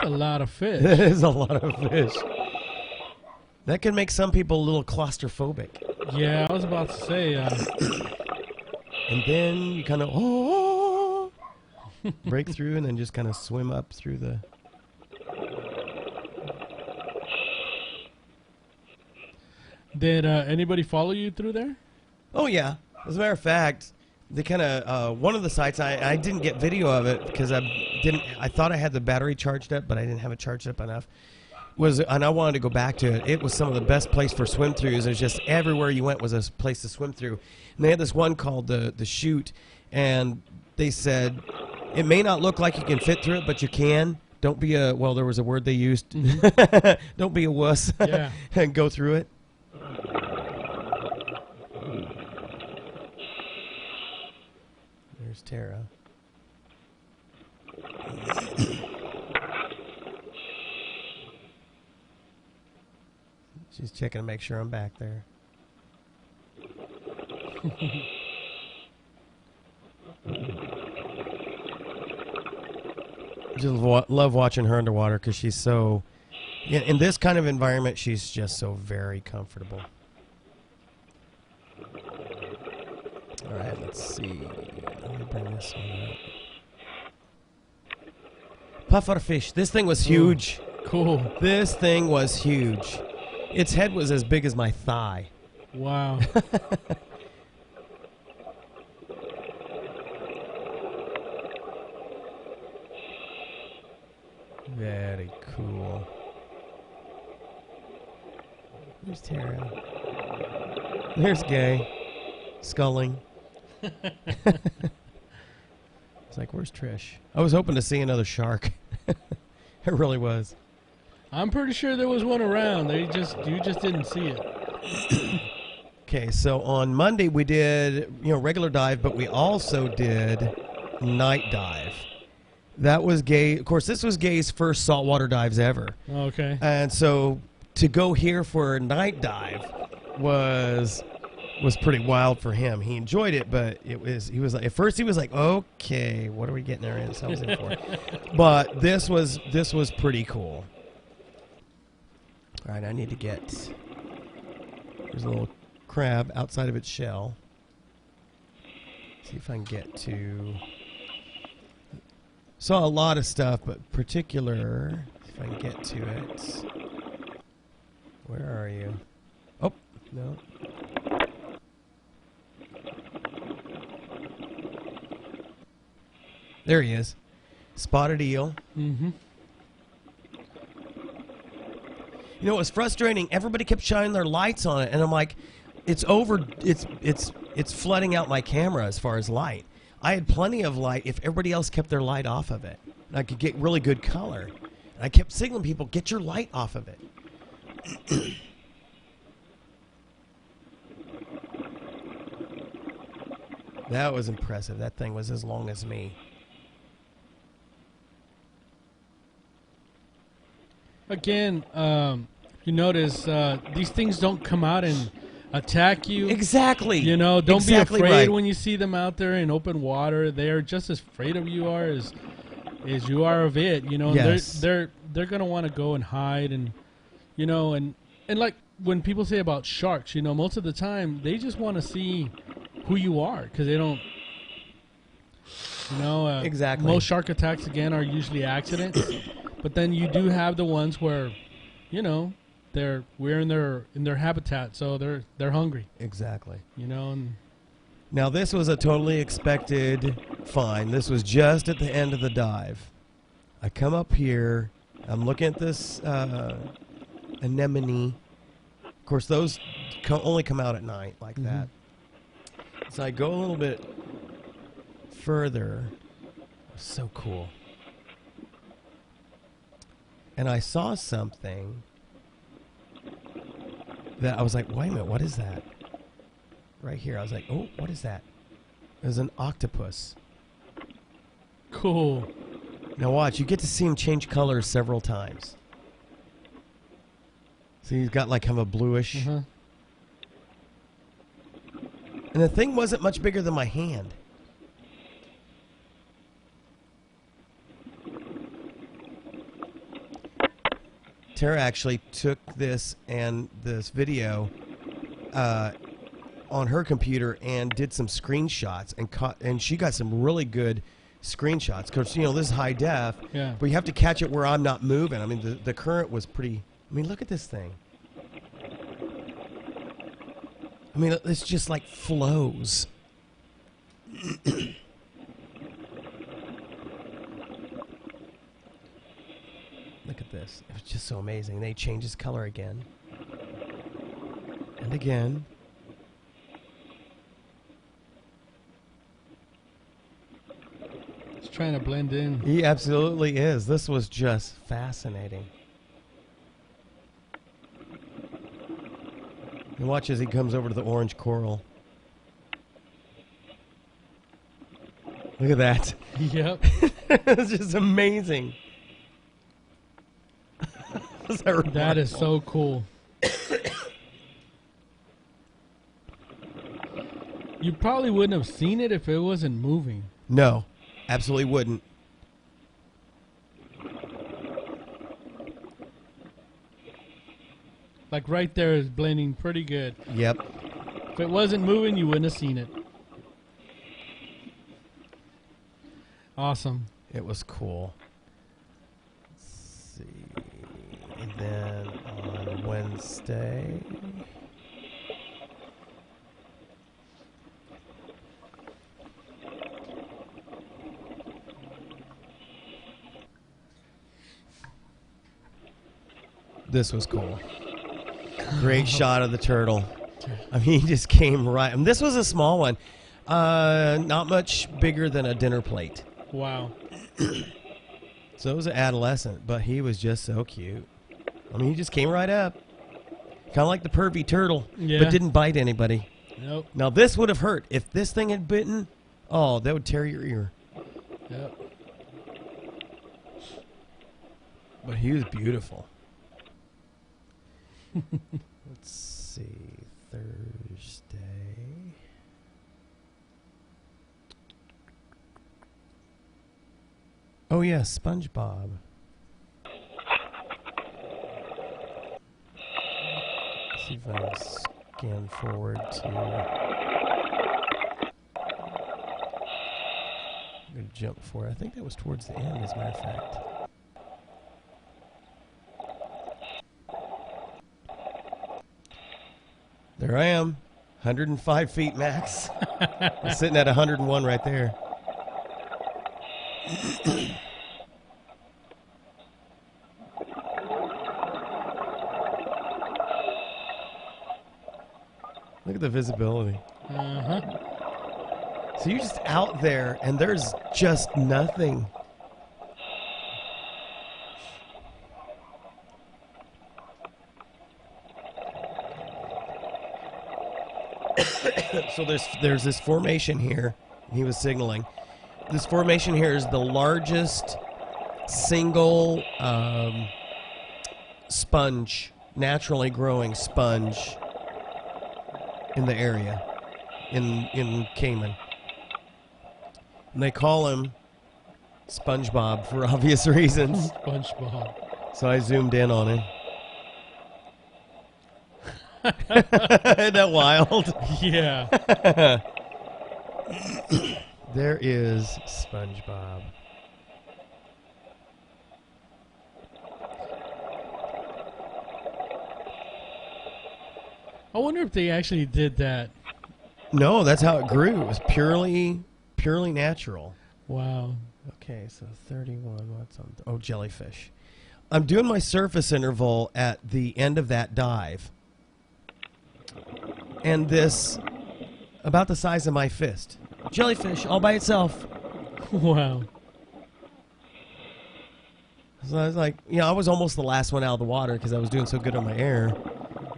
a lot of fish. That is a lot of fish. That can make some people a little claustrophobic. Yeah, I was about to say. And then you kind of break through and then just kind of swim up through the... Did anybody follow you through there? Oh, yeah. As a matter of fact, they kind of... one of the sites, I didn't get video of it because I thought I had the battery charged up, but I didn't have it charged up enough. And I wanted to go back to it. It was some of the best place for swim throughs. It was just everywhere you went was a place to swim through. And they had this one called the Chute, and they said, it may not look like you can fit through it, but you can. Don't be a, well, there was a word they used. Mm-hmm. Don't be a wuss. Yeah. And go through it. There's Tara. She's checking to make sure I'm back there. Just love watching her underwater because she's so... In this kind of environment, she's just so very comfortable. All right, let's see. Let me bring this one up. Pufferfish. This thing was huge. Ooh, cool. This thing was huge. Its head was as big as my thigh. Wow. Very cool. There's Tara. There's Gay. Sculling. It's like, where's Trish? I was hoping to see another shark. It really was. I'm pretty sure there was one around. You just didn't see it. Okay, so on Monday we did, regular dive, but we also did night dive. That was Gay. Of course, this was Gay's first saltwater dives ever. Okay. And so to go here for a night dive was pretty wild for him. He enjoyed it, but he was like, at first he was like, okay, what are we getting ourselves in for? But this was pretty cool. All right, I need to get, there's a little crab outside of its shell. See if I can get to, saw a lot of stuff, but particular, if I can get to it. Where are you? Oh, no. There he is. Spotted eel. Mm-hmm. It was frustrating. Everybody kept shining their lights on it, and I'm like, it's flooding out my camera as far as light. I had plenty of light if everybody else kept their light off of it. And I could get really good color. And I kept signaling people, get your light off of it. That was impressive. That thing was as long as me. Again, you notice these things don't come out and attack you. Exactly. Don't exactly be afraid right. when you see them out there in open water. They are just as afraid of you are as you are of it. Yes. They're gonna want to go and hide, and and like when people say about sharks, most of the time they just want to see who you are because they don't. Exactly. Most shark attacks again are usually accidents. But then you do have the ones where, we're in their habitat, so they're hungry. Exactly. And now this was a totally expected find. This was just at the end of the dive. I come up here. I'm looking at this anemone. Of course, those only come out at night like that. So I go a little bit further. So cool. And I saw something that I was like, wait a minute, what is that? Right here. I was like, oh, what is that? It was an octopus. Cool. Now watch, you get to see him change colors several times. So he's got like kind of a bluish. Uh-huh. And the thing wasn't much bigger than my hand. Tara actually took this and this video on her computer and did some screenshots and she got some really good screenshots because this is high def. Yeah. But you have to catch it where I'm not moving. I mean, the current was pretty. I mean, look at this thing. I mean, it's just like flows. Look at this. It was just so amazing. They changed his color again. And again. He's trying to blend in. He absolutely is. This was just fascinating. And watch as he comes over to the orange coral. Look at that. Yep. It's just amazing. That is so cool. You probably wouldn't have seen it if it wasn't moving. No, absolutely wouldn't. Like right there is blending pretty good. Yep. If it wasn't moving, you wouldn't have seen it. Awesome. It was cool. Let's see. And then on Wednesday. This was cool. Great shot of the turtle. I mean, he just came right. And this was a small one. Not much bigger than a dinner plate. Wow. So it was an adolescent, but he was just so cute. I mean, he just came right up. Kind of like the pervy turtle, Yeah. but didn't bite anybody. Nope. Now, this would have hurt. If this thing had bitten, oh, that would tear your ear. Yep. But he was beautiful. Let's see. Thursday. Oh, yeah, SpongeBob. Let's see if I can scan forward to... I'm going to jump forward. I think that was towards the end, as a matter of fact. There I am, 105 feet max. I'm sitting at 101 right there. Look at the visibility. Uh-huh. So you're just out there, and there's just nothing. So there's this formation here. He was signaling. This formation here is the largest single sponge, naturally growing sponge in the area, in Cayman. And they call him SpongeBob for obvious reasons. SpongeBob. So I zoomed in on him. Isn't that wild? Yeah. There is SpongeBob. I wonder if they actually did that. No, that's how it grew. It was purely natural. Wow. Okay, so 31. What's on? Oh, jellyfish. I'm doing my surface interval at the end of that dive. And this, about the size of my fist. Jellyfish all by itself. Wow. So I was like, I was almost the last one out of the water because I was doing so good on my air.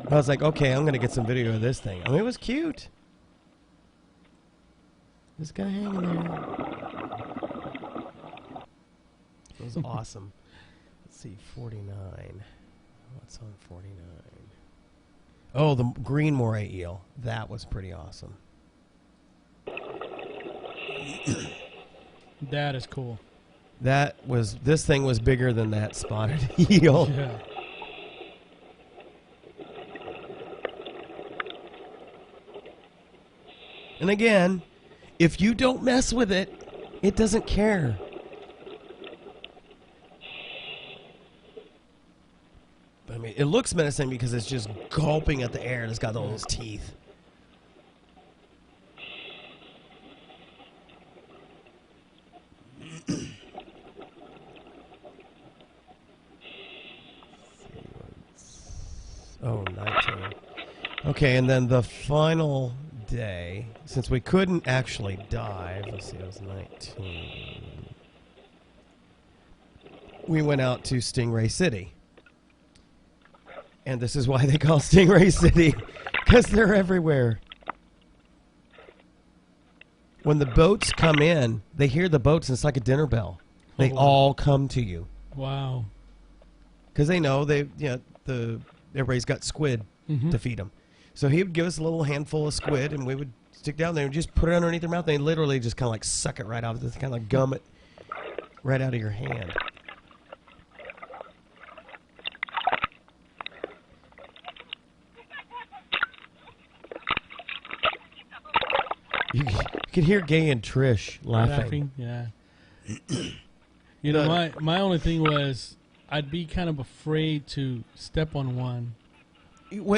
I was like, okay, I'm going to get some video of this thing. I mean, it was cute. Just kind of hanging there. It was awesome. Let's see, 49. What's on 49? Oh, the green moray eel. That was pretty awesome. That is cool. This thing was bigger than that spotted eel. Yeah. And again, if you don't mess with it, it doesn't care. But I mean, it looks menacing because it's just gulping at the air and it's got all those teeth. Oh, 19. Okay, and then the final day, since we couldn't actually dive, let's see, it was 19. We went out to Stingray City. And this is why they call Stingray City, because they're everywhere. When the boats come in, they hear the boats, and it's like a dinner bell. They all come to you. Wow. Because they know everybody's got squid to feed them. So he would give us a little handful of squid, and we would stick down there and just put it underneath their mouth. They literally just kind of like suck it right out of it, kind of like gum it right out of your hand. You can hear Gay and Trish laughing. Yeah. You know, my only thing was I'd be kind of afraid to step on one.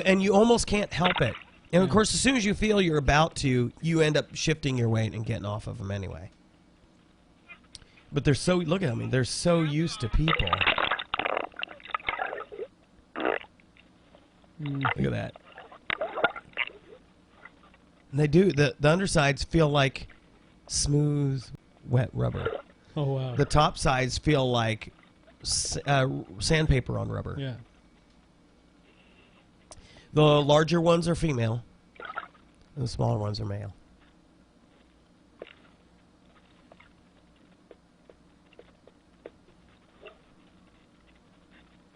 And you almost can't help it. And, of course, as soon as you feel you're about to, you end up shifting your weight and getting off of them anyway. But they're so, look at them, they're so used to people. Look at that. And they do, the undersides feel like smooth, wet rubber. Oh, wow. The top sides feel like sandpaper on rubber. Yeah. The larger ones are female, and the smaller ones are male.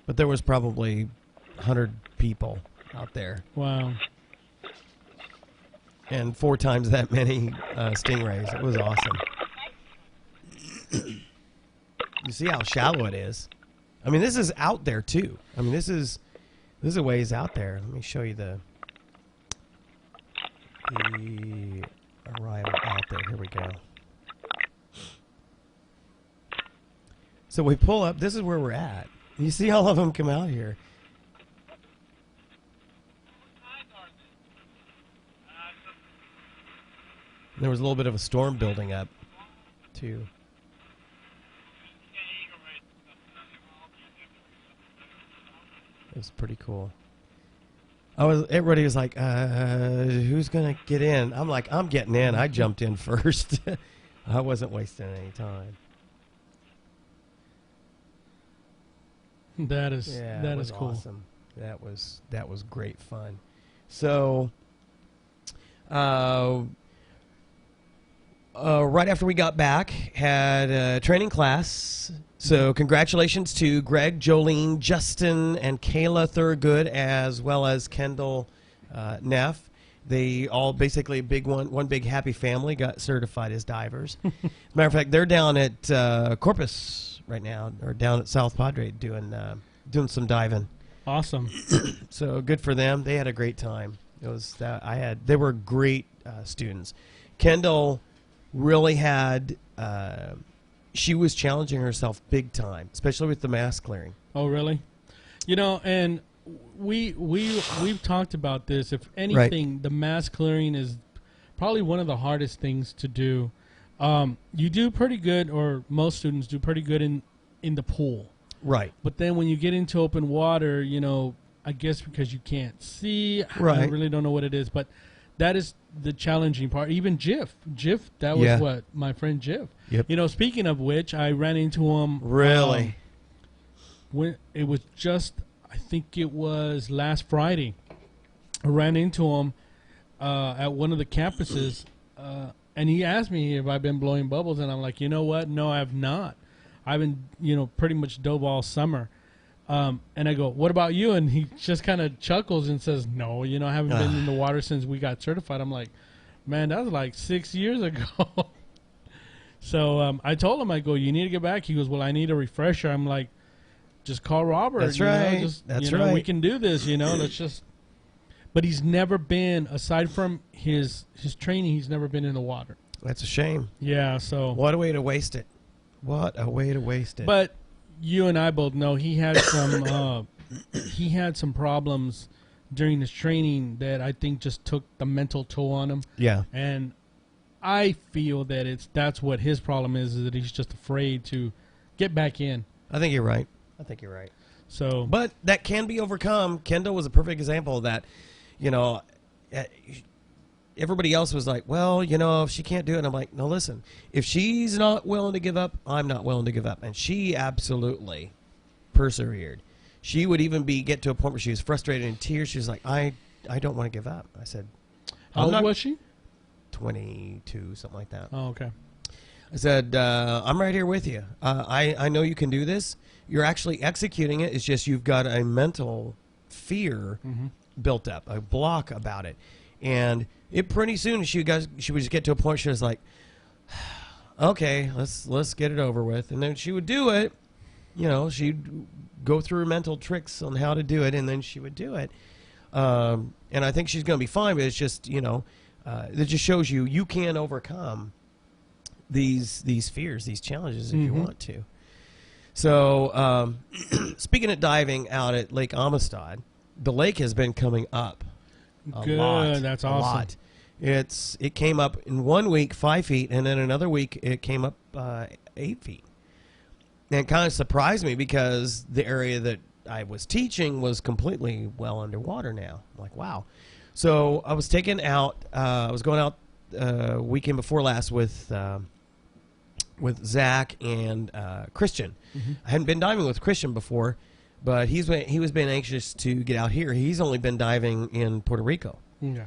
But there was probably 100 people out there. Wow. And 4 times that many stingrays. It was awesome. You see how shallow it is. I mean, this is out there, too. I mean, this is a ways out there. Let me show you the arrival out there. Here we go. So we pull up. This is where we're at. You see all of them come out here. There was a little bit of a storm building up, too. It was pretty cool. Everybody was like, who's going to get in? I'm like, I'm getting in. I jumped in first. I wasn't wasting any time. That is cool. Awesome. That was great fun. So, right after we got back, had a training class. So congratulations to Greg, Jolene, Justin, and Kayla Thurgood, as well as Kendall Neff. They all basically one big happy family got certified as divers. As a matter of fact, they're down at Corpus right now, or down at South Padre doing some diving. Awesome. So good for them. They had a great time. It was they were great students. Kendall really had. She was challenging herself big time, especially with the mask clearing. Oh, really? You know, and we've talked about this. If anything, right, the mask clearing is probably one of the hardest things to do. You do pretty good, or most students do pretty good in the pool. Right. But then when you get into open water, you know, I guess because you can't see, right, I really don't know what it is, but that is the challenging part. Even Jiff, that was what my friend Jiff. Yep. You know, speaking of which, I ran into him. Really? When it was just, I think it was last Friday. I ran into him at one of the campuses, and he asked me if I've been blowing bubbles, and I'm like, you know what? No, I have not. I've been, pretty much dove all summer. And I go, what about you? And he just kind of chuckles and says, no, I haven't been in the water since we got certified. I'm like, man, that was like 6 years ago. So I told him, I go, you need to get back. He goes, well, I need a refresher. I'm like, just call Robert. That's right. That's right. We can do this, let's just. but he's never been, aside from his training, he's never been in the water. That's a shame. Yeah, so. What a way to waste it. What a way to waste it. But you and I both know he had some problems during his training that I think just took the mental toll on him. Yeah. And I feel that that's what his problem is that he's just afraid to get back in. I think you're right. So, but that can be overcome. Kendall was a perfect example of that. You know, everybody else was like, well, you know, if she can't do it, I'm like, no, listen, if she's not willing to give up, I'm not willing to give up. And she absolutely persevered. She would even get to a point where she was frustrated in tears. She was like, I don't want to give up. I said, how old was she? 22, something like that. Oh, okay. I said, I'm right here with you. I know you can do this. You're actually executing it. It's just you've got a mental fear built up, a block about it. And it pretty soon she would just get to a point she was like, okay, let's get it over with. And then she would do it. You know, she'd go through her mental tricks on how to do it, and then she would do it. And I think she's going to be fine, but it's just, you know, it just shows you can overcome these fears, these challenges if you want to. So speaking of diving out at Lake Amistad, the lake has been coming up a lot. That's awesome. A lot. It came up in 1 week 5 feet, and then another week it came up 8 feet. And it kind of surprised me because the area that I was teaching was completely well underwater now. I'm like, wow. So I was taken out. I was going out weekend before last with Zach and Christian. I hadn't been diving with Christian before, but he was been anxious to get out here. He's only been diving in Puerto Rico. Yeah.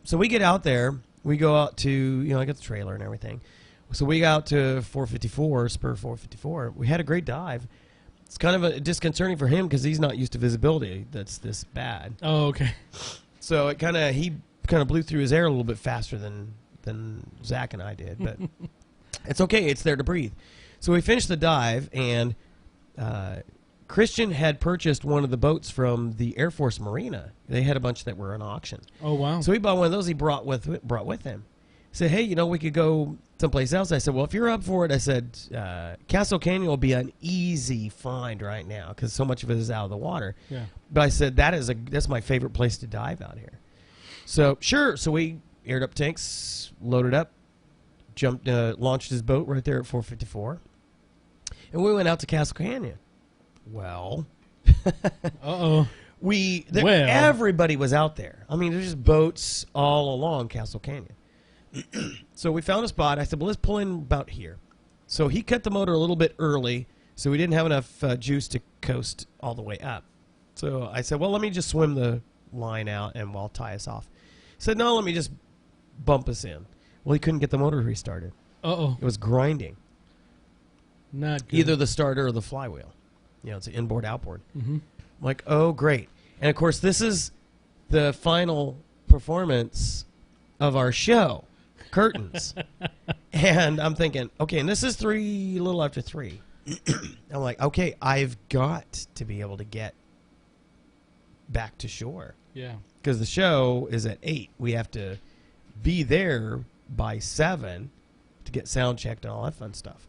So we get out there. We go out to, you know, I got the trailer and everything. So we got out to 454, Spur 454. We had a great dive. It's kind of disconcerting for him because he's not used to visibility that's this bad. Oh, okay. So he kind of blew through his air a little bit faster than Zach and I did, but it's okay. It's there to breathe. So we finished the dive, and Christian had purchased one of the boats from the Air Force Marina. They had a bunch that were on auction. Oh, wow. So he bought one of those. He brought with him. He said, hey, you know, we could go someplace else. I said, well, if you're up for it, I said, Castle Canyon will be an easy find right now because so much of it is out of the water. Yeah. But I said, that's my favorite place to dive out here. So, sure. So we aired up tanks, loaded up, launched his boat right there at 454. And we went out to Castle Canyon. Well. Uh-oh. Everybody was out there. I mean, there's just boats all along Castle Canyon. So we found a spot. I said, well, let's pull in about here. So he cut the motor a little bit early, so we didn't have enough juice to coast all the way up. So I said, well, let me just swim the line out and we'll tie us off. He said, no, let me just bump us in. Well, he couldn't get the motor restarted. Uh-oh. It was grinding. Not good. Either the starter or the flywheel. You know, it's an inboard, outboard. Mm-hmm. I'm like, oh, great. And, of course, this is the final performance of our show, Curtains. And I'm thinking, okay, and this is a little after 3. I'm like, okay, I've got to be able to get back to shore. Yeah. Because the show is at 8. We have to be there by 7 to get sound checked and all that fun stuff.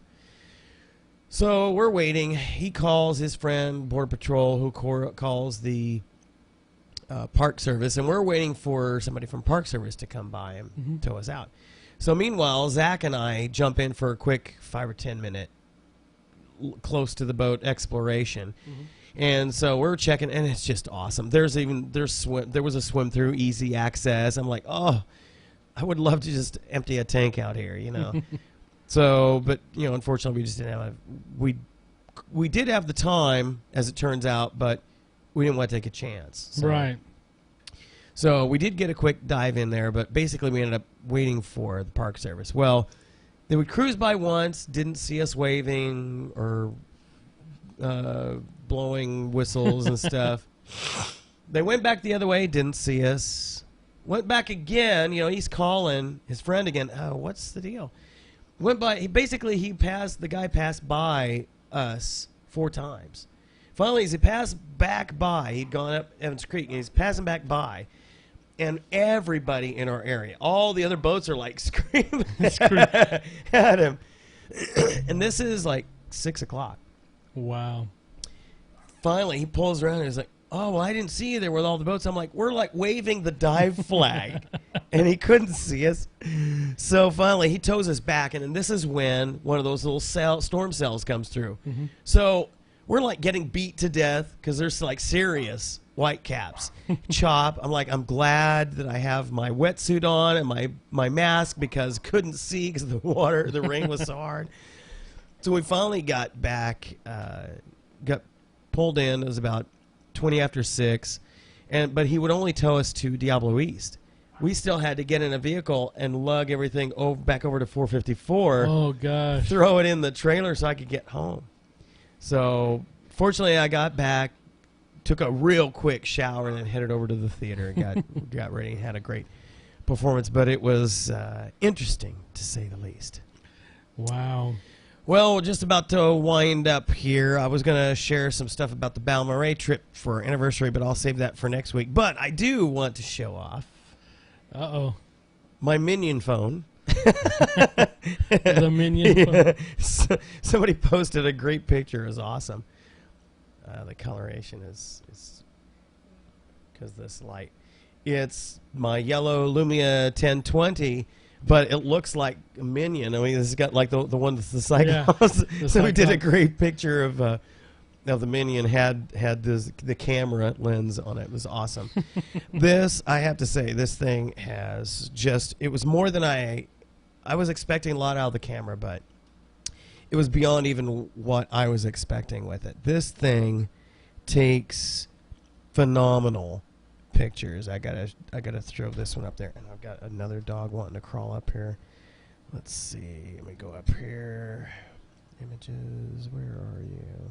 So we're waiting. He calls his friend, Border Patrol, who calls the Park Service, and we're waiting for somebody from Park Service to come by and tow us out. So meanwhile, Zach and I jump in for a quick 5 or 10 minute close to the boat exploration. And so we're checking, and it's just awesome. There was a swim through, easy access. I'm like, oh, I would love to just empty a tank out here, you know. So, but you know, unfortunately, we just didn't have we did have the time, as it turns out, but we didn't want to take a chance. So. Right. So we did get a quick dive in there, but basically we ended up waiting for the Park Service. Well, they would cruise by once, didn't see us waving or blowing whistles and stuff. They went back the other way, didn't see us. Went back again. You know, he's calling his friend again. Oh, what's the deal? Went by. The guy passed by us 4 times. Finally, as he passed back by, he'd gone up Evans Creek, and he's passing back by, and everybody in our area, all the other boats are like screaming at him. And this is like 6 o'clock. Wow. Finally, he pulls around and he's like, oh, well, I didn't see you there with all the boats. I'm like, we're like waving the dive flag. And he couldn't see us. So finally, he tows us back. And then this is when one of those little storm cells comes through. Mm-hmm. So we're like getting beat to death because there's like serious white caps. Chop. I'm like, I'm glad that I have my wetsuit on and my mask because couldn't see because the water, the rain was so hard. So we finally got back, got pulled in. It was about 20 after 6, but he would only tow us to Diablo East. We still had to get in a vehicle and lug everything back over to 454. Oh gosh! Throw it in the trailer so I could get home. So fortunately, I got back, took a real quick shower, and then headed over to the theater and got ready and had a great performance. But it was interesting to say the least. Wow. Well, we're just about to wind up here. I was going to share some stuff about the Balmoral trip for our anniversary, but I'll save that for next week. But I do want to show off my Minion phone. The Minion phone. Somebody posted a great picture. It was awesome. The coloration is because this light. It's my yellow Lumia 1020. But it looks like a Minion. I mean, this has got like the one that's the Cyclops. Yeah, so we did a great picture of the Minion had the camera lens on it. It was awesome. This, I have to say, this thing has it was more than I was expecting a lot out of the camera, but it was beyond even what I was expecting with it. This thing takes phenomenal pictures. I gotta throw this one up there, and I've got another dog wanting to crawl up here. Let's see. Let me go up here. Images. Where are you?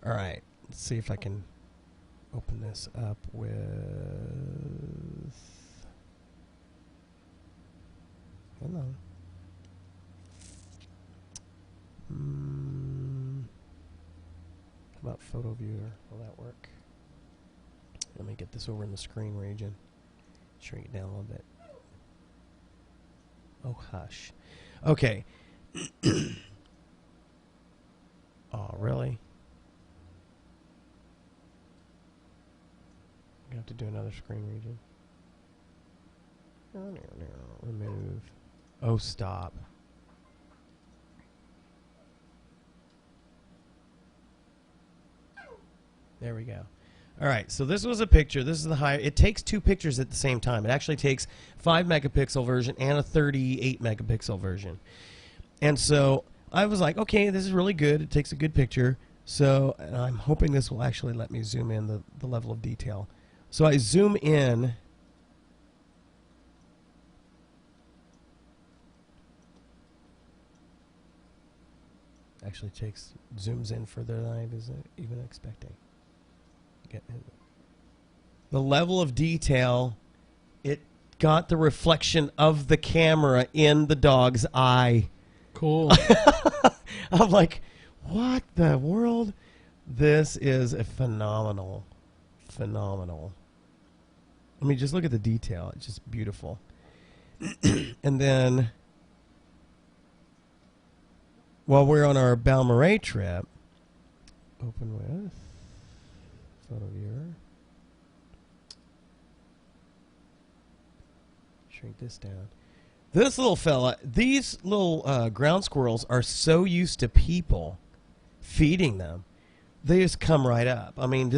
All right. Let's see if I can open this up with. Hello. How about photo viewer? Will that work? Let me get this over in the screen region. Shrink it down a little bit. Oh, hush. Okay. Oh, really? I have to do another screen region. Remove. Oh, stop. There we go. All right, so this was a picture. This is the high. It takes 2 pictures at the same time. It actually takes 5 megapixel version and a 38 megapixel version. And so I was like, okay, this is really good. It takes a good picture. So and I'm hoping this will actually let me zoom in the level of detail. So I zoom in. Actually zooms in further than I was even expecting. The level of detail, it got the reflection of the camera in the dog's eye. Cool. I'm like, what the world? This is a phenomenal. I mean, just look at the detail. It's just beautiful. And then, while we're on our Balmoral trip, open with photo viewer. Shrink this down. This little fella, these little ground squirrels are so used to people feeding them, they just come right up. I mean,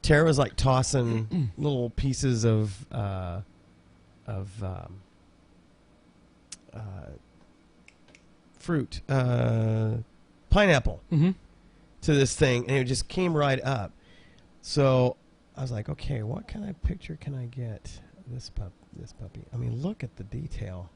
Tara was like tossing little pieces of fruit, pineapple, to this thing, and it just came right up. So I was like, okay, what kind of picture can I get this puppy? I mean, look at the detail.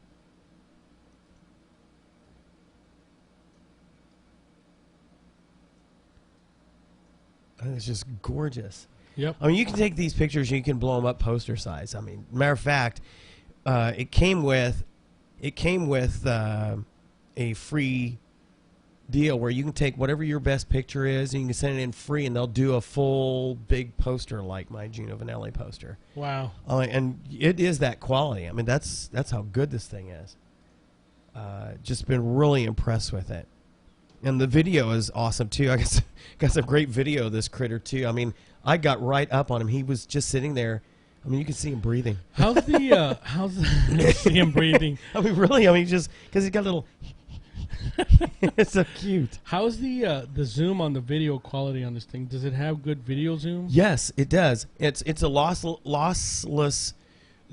And it's just gorgeous. Yep. I mean, you can take these pictures and you can blow them up poster size. I mean, matter of fact, it came with a free deal where you can take whatever your best picture is and you can send it in free, and they'll do a full big poster like my Gino Vanelli poster. Wow. And it is that quality. I mean, that's how good this thing is. Just been really impressed with it. And the video is awesome, too. I guess got some great video of this critter, too. I mean, I got right up on him. He was just sitting there. I mean, you can see him breathing. How's the see him breathing? I mean, really? I mean, just because he's got a little... It's so cute. How's the zoom on the video quality on this thing? Does it have good video zoom? Yes, it does. It's a lossless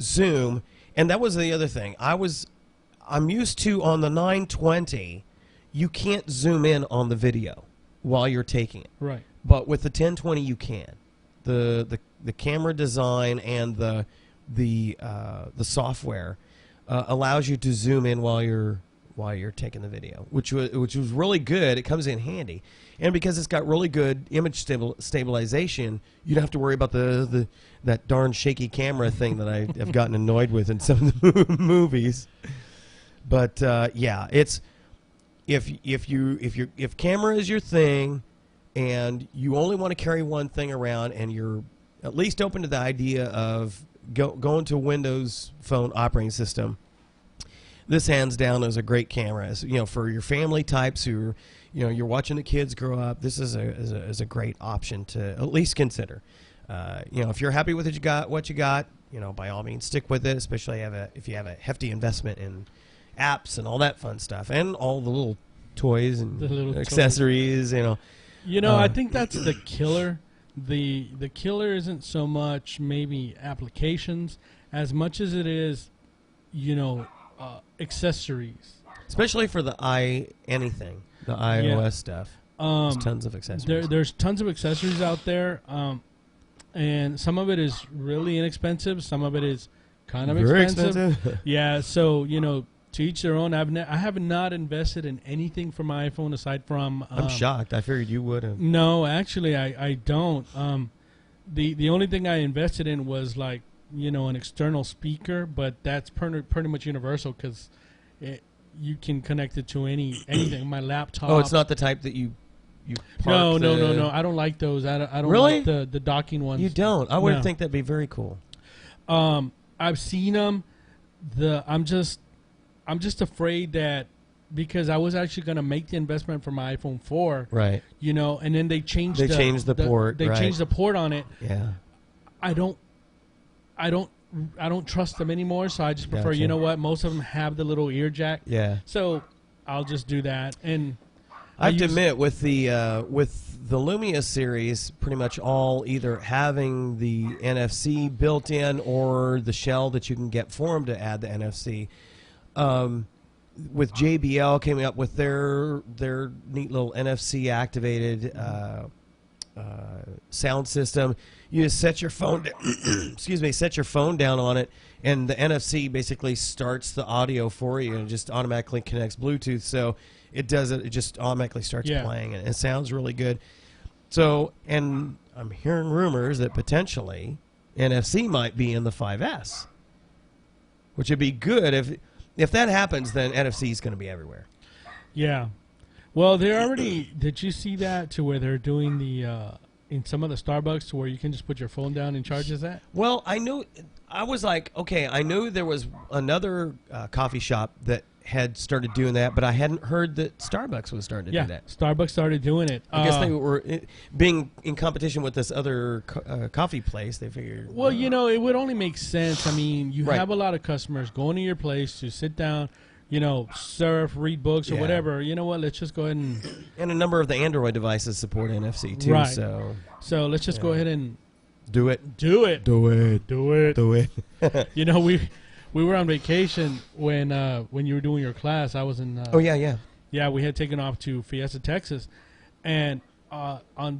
zoom. And that was the other thing. I'm used to on the 920... you can't zoom in on the video while you're taking it. Right. But with the 1020 you can. The camera design and the software allows you to zoom in while you're taking the video, which was really good. It comes in handy. And because it's got really good image stabilization, you don't have to worry about that darn shaky camera thing that I have gotten annoyed with in some of the movies. But yeah, it's If camera is your thing and you only want to carry one thing around and you're at least open to the idea of going to a Windows Phone operating system, this hands down is a great camera. For your family types who you're watching the kids grow up, this is a great option to at least consider. If you're happy with what you got, by all means stick with it, especially if you have a hefty investment in apps and all that fun stuff, and all the little toys and accessories. I think that's the killer. The killer isn't so much maybe applications as much as it is, accessories. Especially for the iOS stuff. There's tons of accessories. There's tons of accessories out there, and some of it is really inexpensive. Some of it is kind of very expensive. Yeah, so to each their own. I have not invested in anything for my iPhone aside from... I'm shocked. I figured you would have. No, actually, I don't. The only thing I invested in was like, an external speaker, but that's pretty much universal because you can connect it to anything. My laptop. Oh, it's not the type that you No. I don't like those. I don't really? like the docking ones. You don't? I would think that'd be very cool. I've seen them. I'm just afraid that because I was actually going to make the investment for my iPhone 4, right? And then they changed the port. They changed the port on it. Yeah. I don't trust them anymore, so I just prefer. Gotcha. Most of them have the little ear jack. Yeah. So I'll just do that. And I have to admit, with the Lumia series, pretty much all either having the NFC built in or the shell that you can get for them to add the NFC. With JBL coming up with their neat little NFC activated sound system, you just set your phone set your phone down on it, and the NFC basically starts the audio for you and just automatically connects Bluetooth. So it does it. It just automatically starts playing, and it sounds really good. So, and I'm hearing rumors that potentially NFC might be in the 5S, which would be good if that happens. Then NFC is going to be everywhere. Yeah. Well, they're already. Did you see that to where they're doing the in some of the Starbucks to where you can just put your phone down and charge that? Well, I knew. I was like, okay, I knew there was another coffee shop that had started doing that, but I hadn't heard that Starbucks was starting to do that. Starbucks started doing it. I guess they were being in competition with this other coffee place. They figured. Well, it would only make sense. I mean, you have a lot of customers going to your place to sit down, surf, read books, or whatever. You know what? Let's just go ahead and a number of the Android devices support NFC too. Right. So let's just go ahead and do it. Do it. Do it. Do it. Do it. We were on vacation when you were doing your class. I was in. Yeah, we had taken off to Fiesta, Texas, and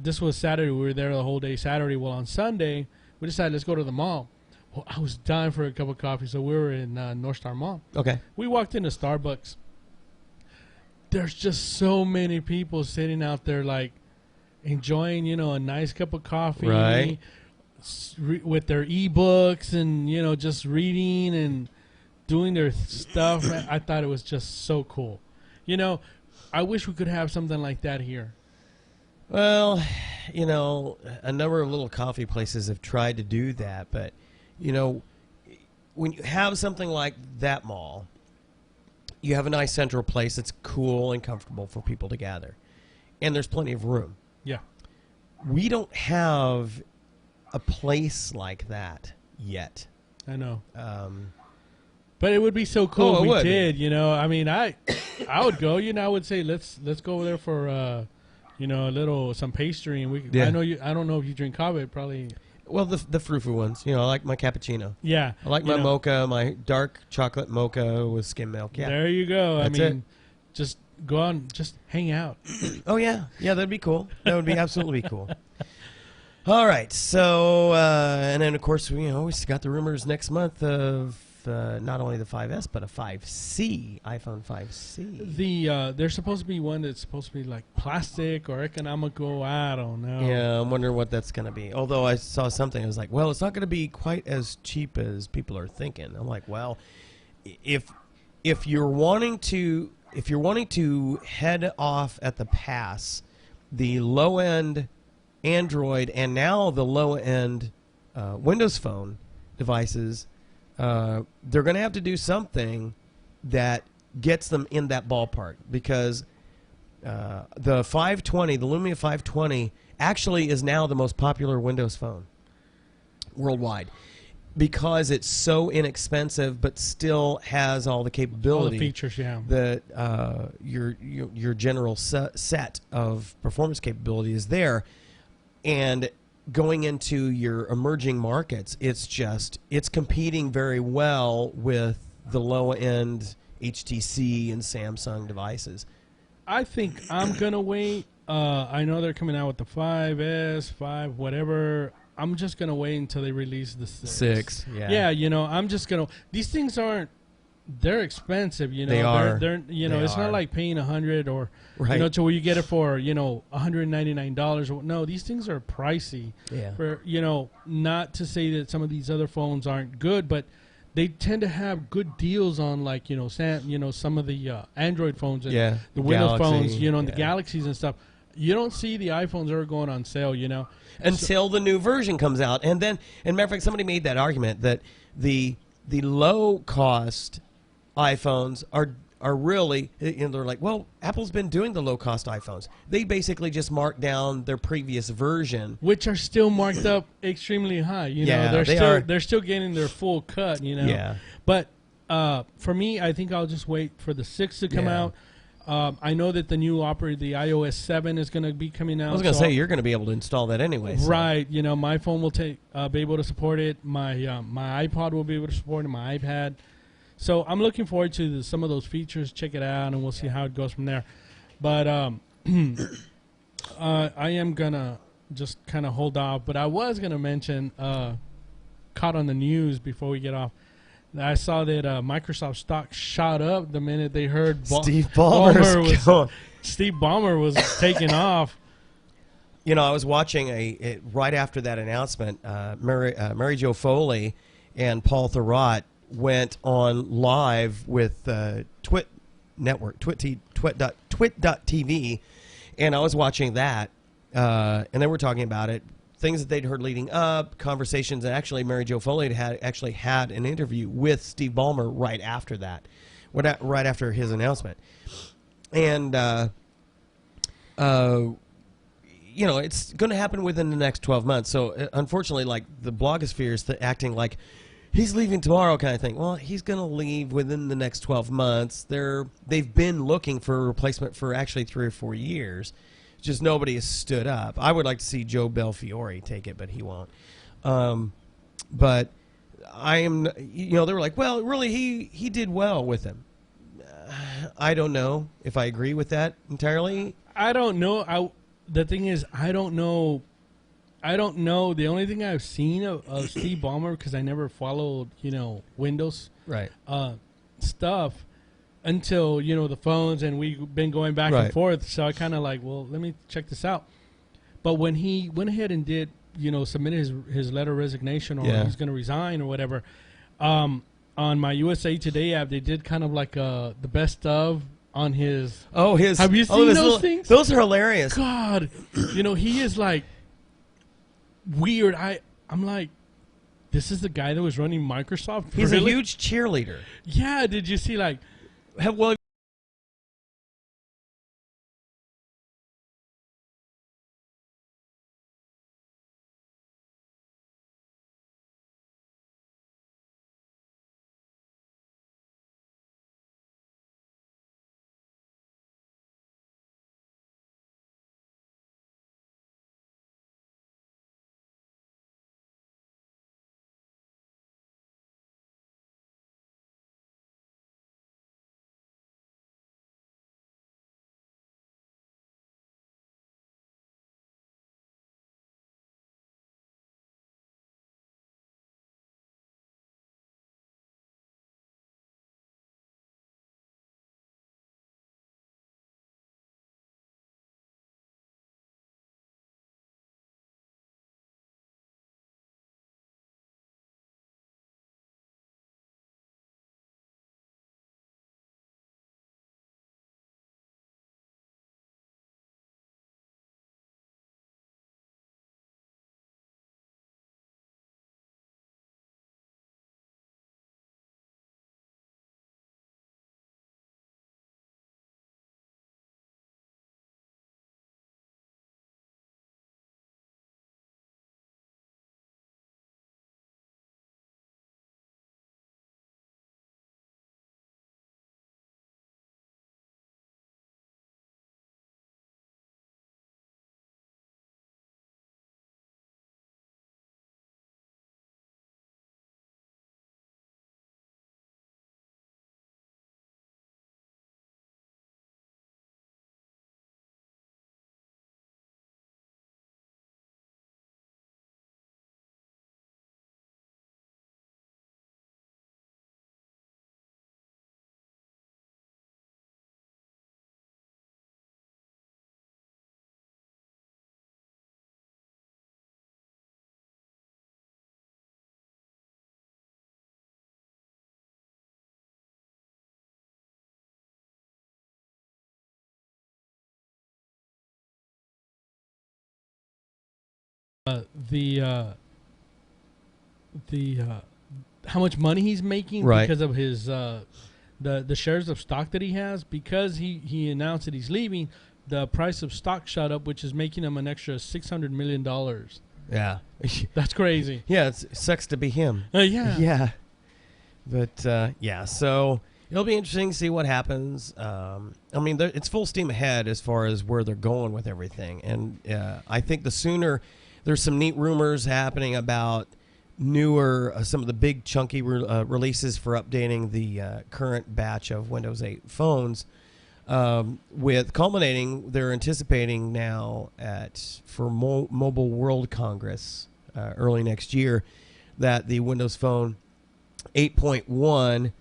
this was Saturday. We were there the whole day Saturday. Well, on Sunday, we decided let's go to the mall. Well, I was dying for a cup of coffee, so we were in North Star Mall. Okay. We walked into Starbucks. There's just so many people sitting out there, like enjoying, a nice cup of coffee, right? With their e-books and just reading and doing their stuff. I thought it was just so cool. I wish we could have something like that here. Well, you know, a number of little coffee places have tried to do that, but, you know, when you have something like that mall, you have a nice central place that's cool and comfortable for people to gather, and there's plenty of room. Yeah. We don't have a place like that yet. I know. But it would be so cool if we did, you know. I mean, I would go, you know, I would say let's go over there for you know, some pastry, and we Yeah. I don't know if you drink coffee, probably. Well, the frou-frou ones, you know, I like my cappuccino. Yeah. I like my mocha, my dark chocolate mocha with skim milk. Yeah. There you go. That's I mean, just go on, just hang out. Oh, yeah. Yeah, that'd be cool. That would be absolutely cool. All right. So, and then, of course, we got the rumors next month of not only the 5S, but a 5C, iPhone 5C. There's supposed to be one that's supposed to be like plastic or economical. I don't know. Yeah, I'm wondering what that's going to be. Although I saw something, I was like, well, it's not going to be quite as cheap as people are thinking. I'm like, well, if you're wanting to head off at the pass, the low end Android and now the low end Windows Phone devices, they're going to have to do something that gets them in that ballpark, because the 520, the Lumia 520, actually is now the most popular Windows Phone worldwide, because it's so inexpensive but still has all the capability, all the features, yeah, that your general set of performance capability is there. And going into your emerging markets, it's competing very well with the low end HTC and Samsung devices. I think I'm gonna wait. I know they're coming out with the 5S, 5 whatever. I'm just gonna wait until they release the 6. Yeah. Yeah, you know, I'm just gonna. These things aren't. They're expensive, you know. They are. They're you know, it's not like paying $100 or Right. you know, to where you get it for, you know, $199. No, these things are pricey. Yeah. For, you know, not to say that some of these other phones aren't good, but they tend to have good deals on, like, you know, some of the Android phones and the Windows phones, you know, and the Galaxies and stuff. You don't see the iPhones ever going on sale, you know, until the new version comes out. And then, and matter of fact, somebody made that argument that the low cost iPhones are really, you know, they're like, well, Apple's been doing the low cost iPhones. They basically just marked down their previous version, which are still marked up extremely high. You know, they're still getting their full cut. You know, Yeah. But for me, I think I'll just wait for the 6 to come out. I know that the new the iOS 7 is going to be coming out. I was going to say, you're going to be able to install that anyway. So. Right. You know, my phone will be able to support it. My iPod will be able to support it. My iPad. So I'm looking forward to some of those features. Check it out, and we'll see how it goes from there. But I am going to just kind of hold off. But I was going to mention, caught on the news before we get off, I saw that Microsoft stock shot up the minute they heard Steve Ballmer was taking off. You know, I was watching right after that announcement, Mary Jo Foley and Paul Thurrott went on live with Twit Network, twit.tv, and I was watching that, and they were talking about it, things that they'd heard leading up, conversations, and actually Mary Jo Foley had an interview with Steve Ballmer right after that, right after his announcement, and you know, it's going to happen within the next 12 months. So unfortunately, like, the blogosphere is acting like he's leaving tomorrow kind of thing. Well, he's going to leave within the next 12 months. They've been looking for a replacement for actually 3 or 4 years. Just nobody has stood up. I would like to see Joe Belfiore take it, but he won't. But I am, you know, they were like, well, really, he did well with him. I don't know if I agree with that entirely. I don't know. The thing is, I don't know. The only thing I've seen of Steve Ballmer, because I never followed, you know, Windows stuff until, you know, the phones, and we've been going back and forth. So I kind of like, well, let me check this out. But when he went ahead and did, you know, submitted his letter of resignation, or he's going to resign or whatever, on my USA Today app, they did kind of like the best of on his. Oh, his. Have you seen those things? Those are hilarious. God, he is like weird. I'm like, this is the guy that was running Microsoft. He's really? A huge cheerleader. Yeah. Did you see like? Well. The how much money he's making because of his the shares of stock that he has, because he announced that he's leaving. The price of stock shot up, which is making him an extra $600 million. Yeah, that's crazy. Yeah, it sucks to be him. Yeah. But yeah, so it'll be interesting to see what happens. I mean, it's full steam ahead as far as where they're going with everything, and I think the sooner there's some neat rumors happening about newer, some of the big chunky releases for updating the current batch of Windows 8 phones. With culminating, they're anticipating now for Mobile World Congress early next year that the Windows Phone 8.1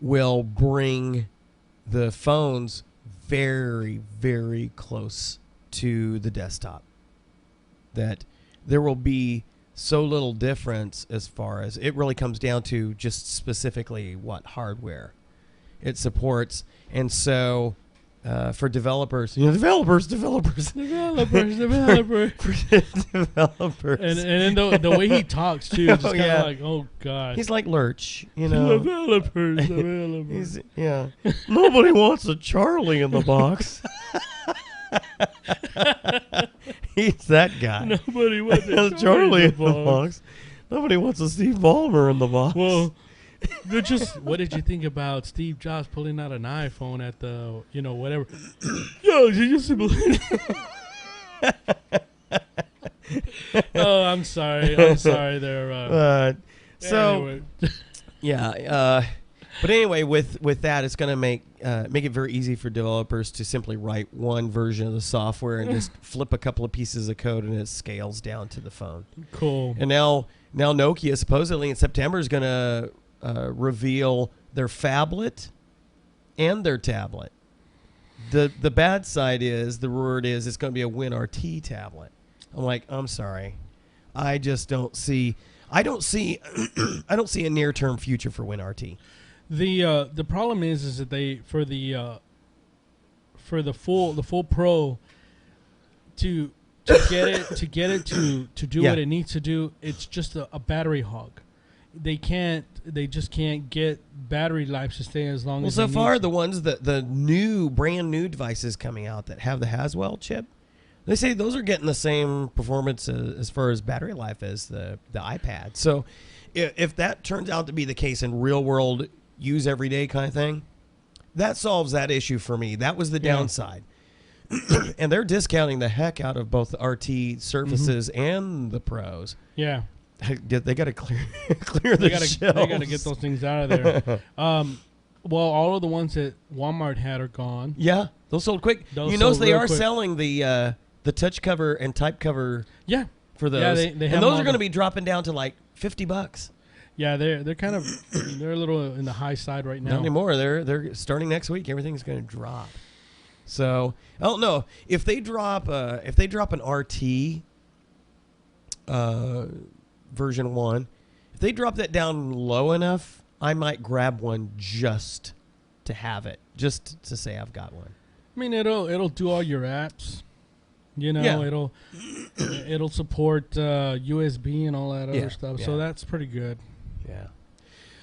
will bring the phones very, very close to the desktop. That there will be so little difference as far as it really comes down to just specifically what hardware it supports. And so for developers, developers. For developers. And then the way he talks too, just kind of like, oh god, he's like Lurch, Developers. Nobody wants a Charlie in the box. He's that guy. Nobody wants a Charlie in the box. Nobody wants a Steve Ballmer in the box. Well, what did you think about Steve Jobs pulling out an iPhone at the, whatever? Yo, did you see? Oh, I'm sorry there. So, anyway. But anyway, with that, it's going to make it very easy for developers to simply write one version of the software and just flip a couple of pieces of code, and it scales down to the phone. Cool. And now Nokia supposedly in September is going to reveal their phablet and their tablet. The bad side is the word is it's going to be a WinRT tablet. I'm like, I'm sorry, I just don't see. I don't see a near-term future for WinRT. The problem is that they for the for the full Pro to get it to do what it needs to do, it's just a battery hog. They just can't get battery life to stay as long as so they far need. the ones that the brand new devices coming out that have the Haswell chip, they say those are getting the same performance as far as battery life as the iPad. So if that turns out to be the case in real world use every day kind of thing, that solves that issue for me. That was the downside. And they're discounting the heck out of both the RT Surfaces and the Pros. Yeah. They got to clear the shelves. They got to get those things out of there. Well, all of the ones that Walmart had are gone. Yeah, those sold quick. You notice they are selling the touch cover and type cover. Yeah. For those. Yeah, they have and those are going to be dropping down to like $50. Yeah, they're kind of they're a little in the high side right now. Not anymore. They're starting next week. Everything's going to drop. So I don't know if they drop an RT version 1. If they drop that down low enough, I might grab one just to have it, just to say I've got one. I mean, it'll do all your apps. You know, yeah. it'll support USB and all that other stuff. Yeah. So that's pretty good. Yeah.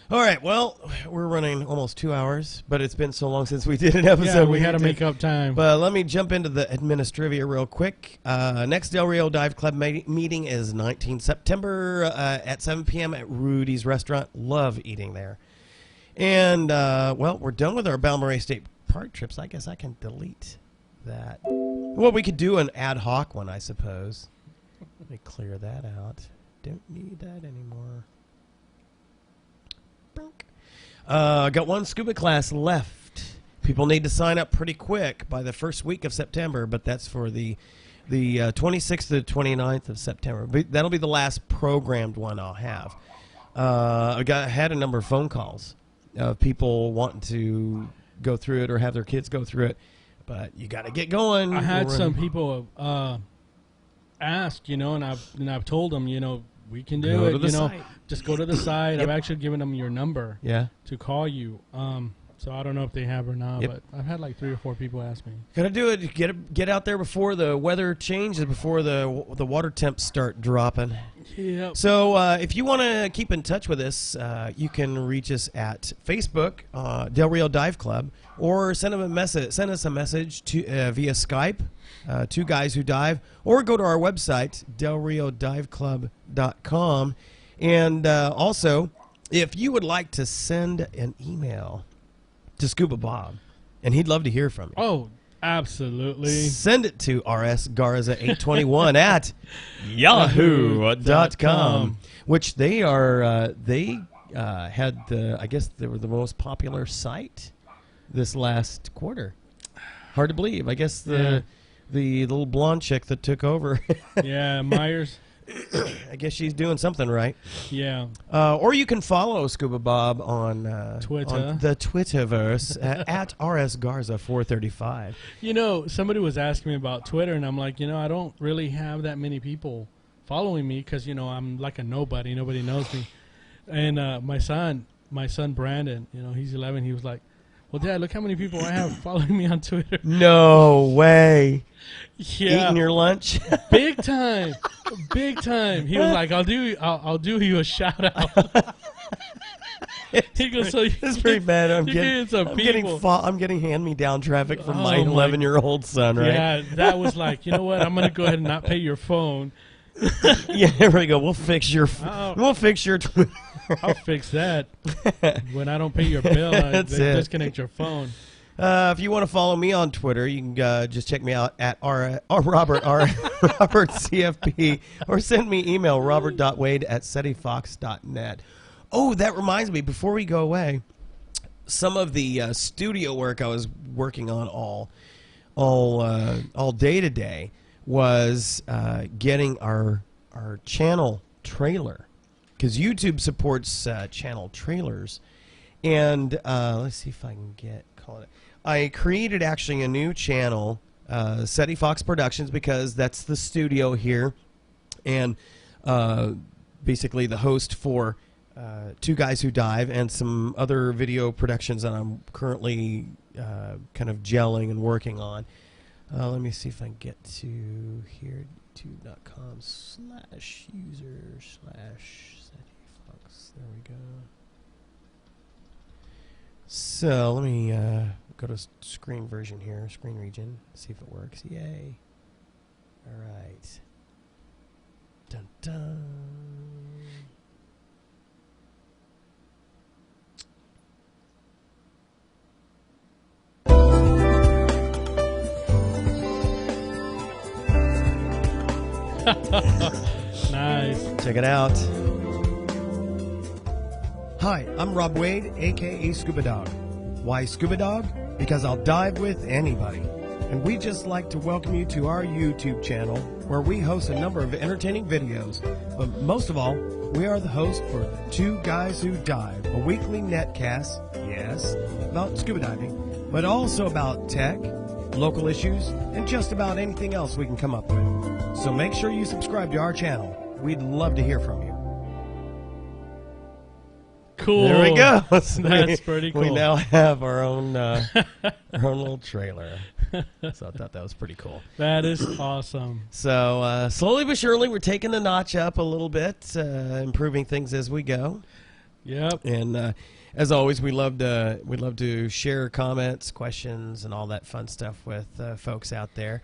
All right. Well, we're running almost 2 hours, but it's been so long since we did an episode. Yeah, we had to make up time. But let me jump into the administrivia real quick. Next Del Rio Dive Club meeting is 19 September at 7 p.m. at Rudy's Restaurant. Love eating there. And, well, we're done with our Balmorhea State Park trips. I guess I can delete that. Well, we could do an ad hoc one, I suppose. Let me clear that out. Don't need that anymore. Got one scuba class left. People need to sign up pretty quick by the first week of September, but that's for the 26th to 29th of September. But that'll be the last programmed one I'll have. I had a number of phone calls of people wanting to go through it or have their kids go through it, but you got to get going. I had some people ask, you know, and I've told them, you know, we can do it, you know. Just go to the site. I've actually given them your number to call you. So I don't know if they have or not, but I've had like 3 or 4 people ask me. Gotta do it. Get out there before the weather changes, before the water temps start dropping. Yep. So if you want to keep in touch with us, you can reach us at Facebook, Del Rio Dive Club, or send us a message to via Skype, Two Guys Who Dive, or go to our website, delriodiveclub.com. And also, if you would like to send an email to Scuba Bob, and he'd love to hear from you. Oh, absolutely. Send it to rsgarza821 at yahoo.com, which they are, they had I guess they were the most popular site this last quarter. Hard to believe. I guess the little blonde chick that took over. Yeah, Myers. I guess she's doing something right. Yeah. Or you can follow Scuba Bob on Twitter. on the Twitterverse at rsgarza435. You know, somebody was asking me about Twitter, and I'm like, you know, I don't really have that many people following me because, you know, I'm like a nobody. Nobody knows me. And my son Brandon, you know, he's 11. He was like, well, Dad, look how many people I have following me on Twitter. No way. Yeah. Eating your lunch? Big time. Big time. He was like, I'll do you a shout out. He goes, so it's pretty bad. I'm getting hand-me-down traffic from my 11-year-old son, right? Yeah, that was like, you know what? I'm going to go ahead and not pay your phone. Yeah, there we go. We'll fix your Twitter. I'll fix that. When I don't pay your bill, they disconnect your phone. If you want to follow me on Twitter, you can just check me out at Robert CFP, or send me email robert.wade@cetifox.net. Oh, that reminds me, before we go away, some of the studio work I was working on all day today was getting our channel trailer, because YouTube supports channel trailers. And let's see if I can call it. I created actually a new channel, Ceti Fox Productions, because that's the studio here, and basically the host for Two Guys Who Dive and some other video productions that I'm currently kind of gelling and working on. Let me see if I can get to here, youtube.com/user/SetiFox. There we go. So let me go to screen version here, screen region, see if it works. Yay. All right. Dun dun. Nice. Check it out. Hi, I'm Rob Wade, aka Scuba Dog. Why Scuba Dog? Because I'll dive with anybody. And we just like to welcome you to our YouTube channel, where we host a number of entertaining videos. But most of all, we are the host for Two Guys Who Dive, a weekly netcast, yes, about scuba diving, but also about tech, local issues, and just about anything else we can come up with. So make sure you subscribe to our channel. We'd love to hear from you. Cool. There we go. That's pretty cool. We now have our own little trailer. So I thought that was pretty cool. That is awesome. So slowly but surely, we're taking the notch up a little bit, improving things as we go. Yep. And as always, we love to share comments, questions, and all that fun stuff with folks out there.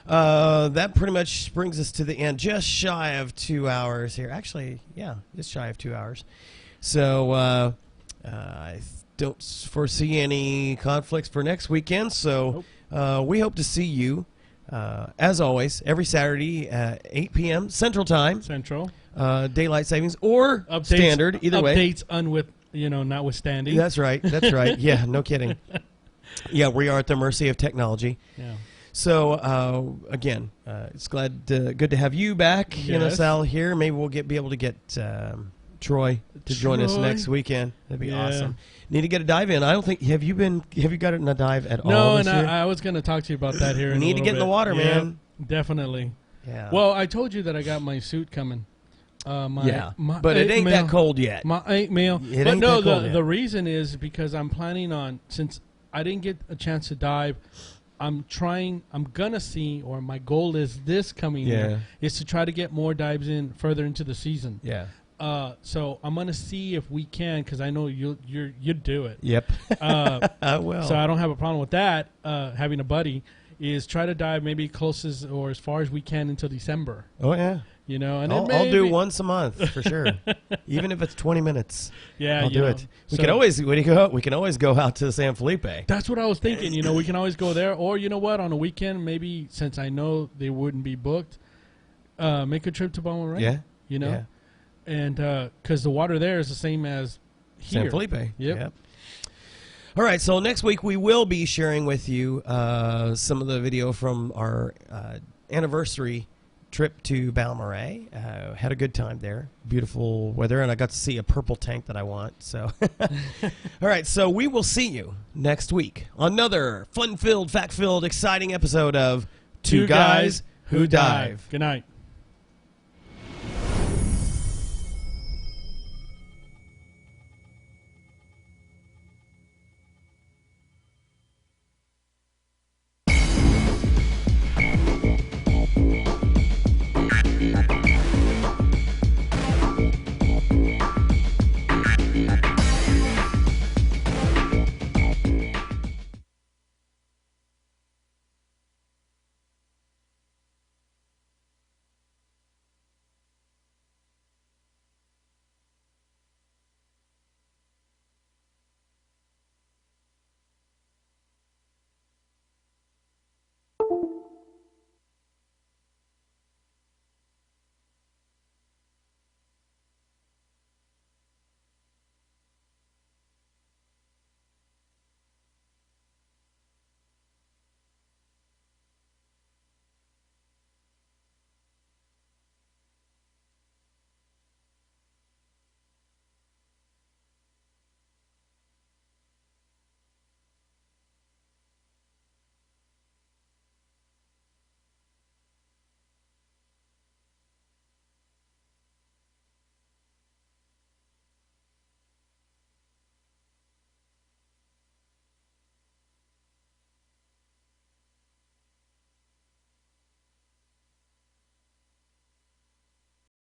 That pretty much brings us to the end, just shy of 2 hours here. Actually, yeah, just shy of 2 hours. So I don't foresee any conflicts for next weekend. So we hope to see you, as always, every Saturday at 8 p.m. Central Time. Central. Daylight savings or Updates, standard, either way. Updates notwithstanding. That's right. That's right. Yeah, no kidding. Yeah, we are at the mercy of technology. Yeah. So again, it's good to have you back, Yes. Sal here. Maybe we'll be able to get Troy to join us next weekend. That'd be awesome. Need to get a dive in. I don't think have you got it in a dive at all? No, this and year? I was going to talk to you about that here. You need to get in the water, man. Definitely. Yeah. Well, I told you that I got my suit coming. But it ain't that cold yet. My 8 mil. It But ain't no, that cold yet. the reason is because I'm planning on, since I didn't get a chance to dive, I'm gonna see, or my goal is this coming year is to try to get more dives in further into the season. Yeah. So I'm gonna see if we can, because I know you'd do it. Yep. I will. So I don't have a problem with that. Having a buddy is try to dive maybe closest or as far as we can until December. Oh yeah. You know, and I'll do once a month for sure, even if it's 20 minutes. Yeah, I'll do it. We can always go out to San Felipe. That's what I was thinking. You know, we can always go there, or you know what, on a weekend maybe, since I know they wouldn't be booked, make a trip to Balmoral. Yeah. You know, Yeah. and because the water there is the same as here. San Felipe. Yep. All right, so next week we will be sharing with you some of the video from our anniversary trip to Balmoral. Had a good time there. Beautiful weather, and I got to see a purple tank that I want. So, all right, so we will see you next week on another fun-filled, fact-filled, exciting episode of Two Guys Who Dive. Good night.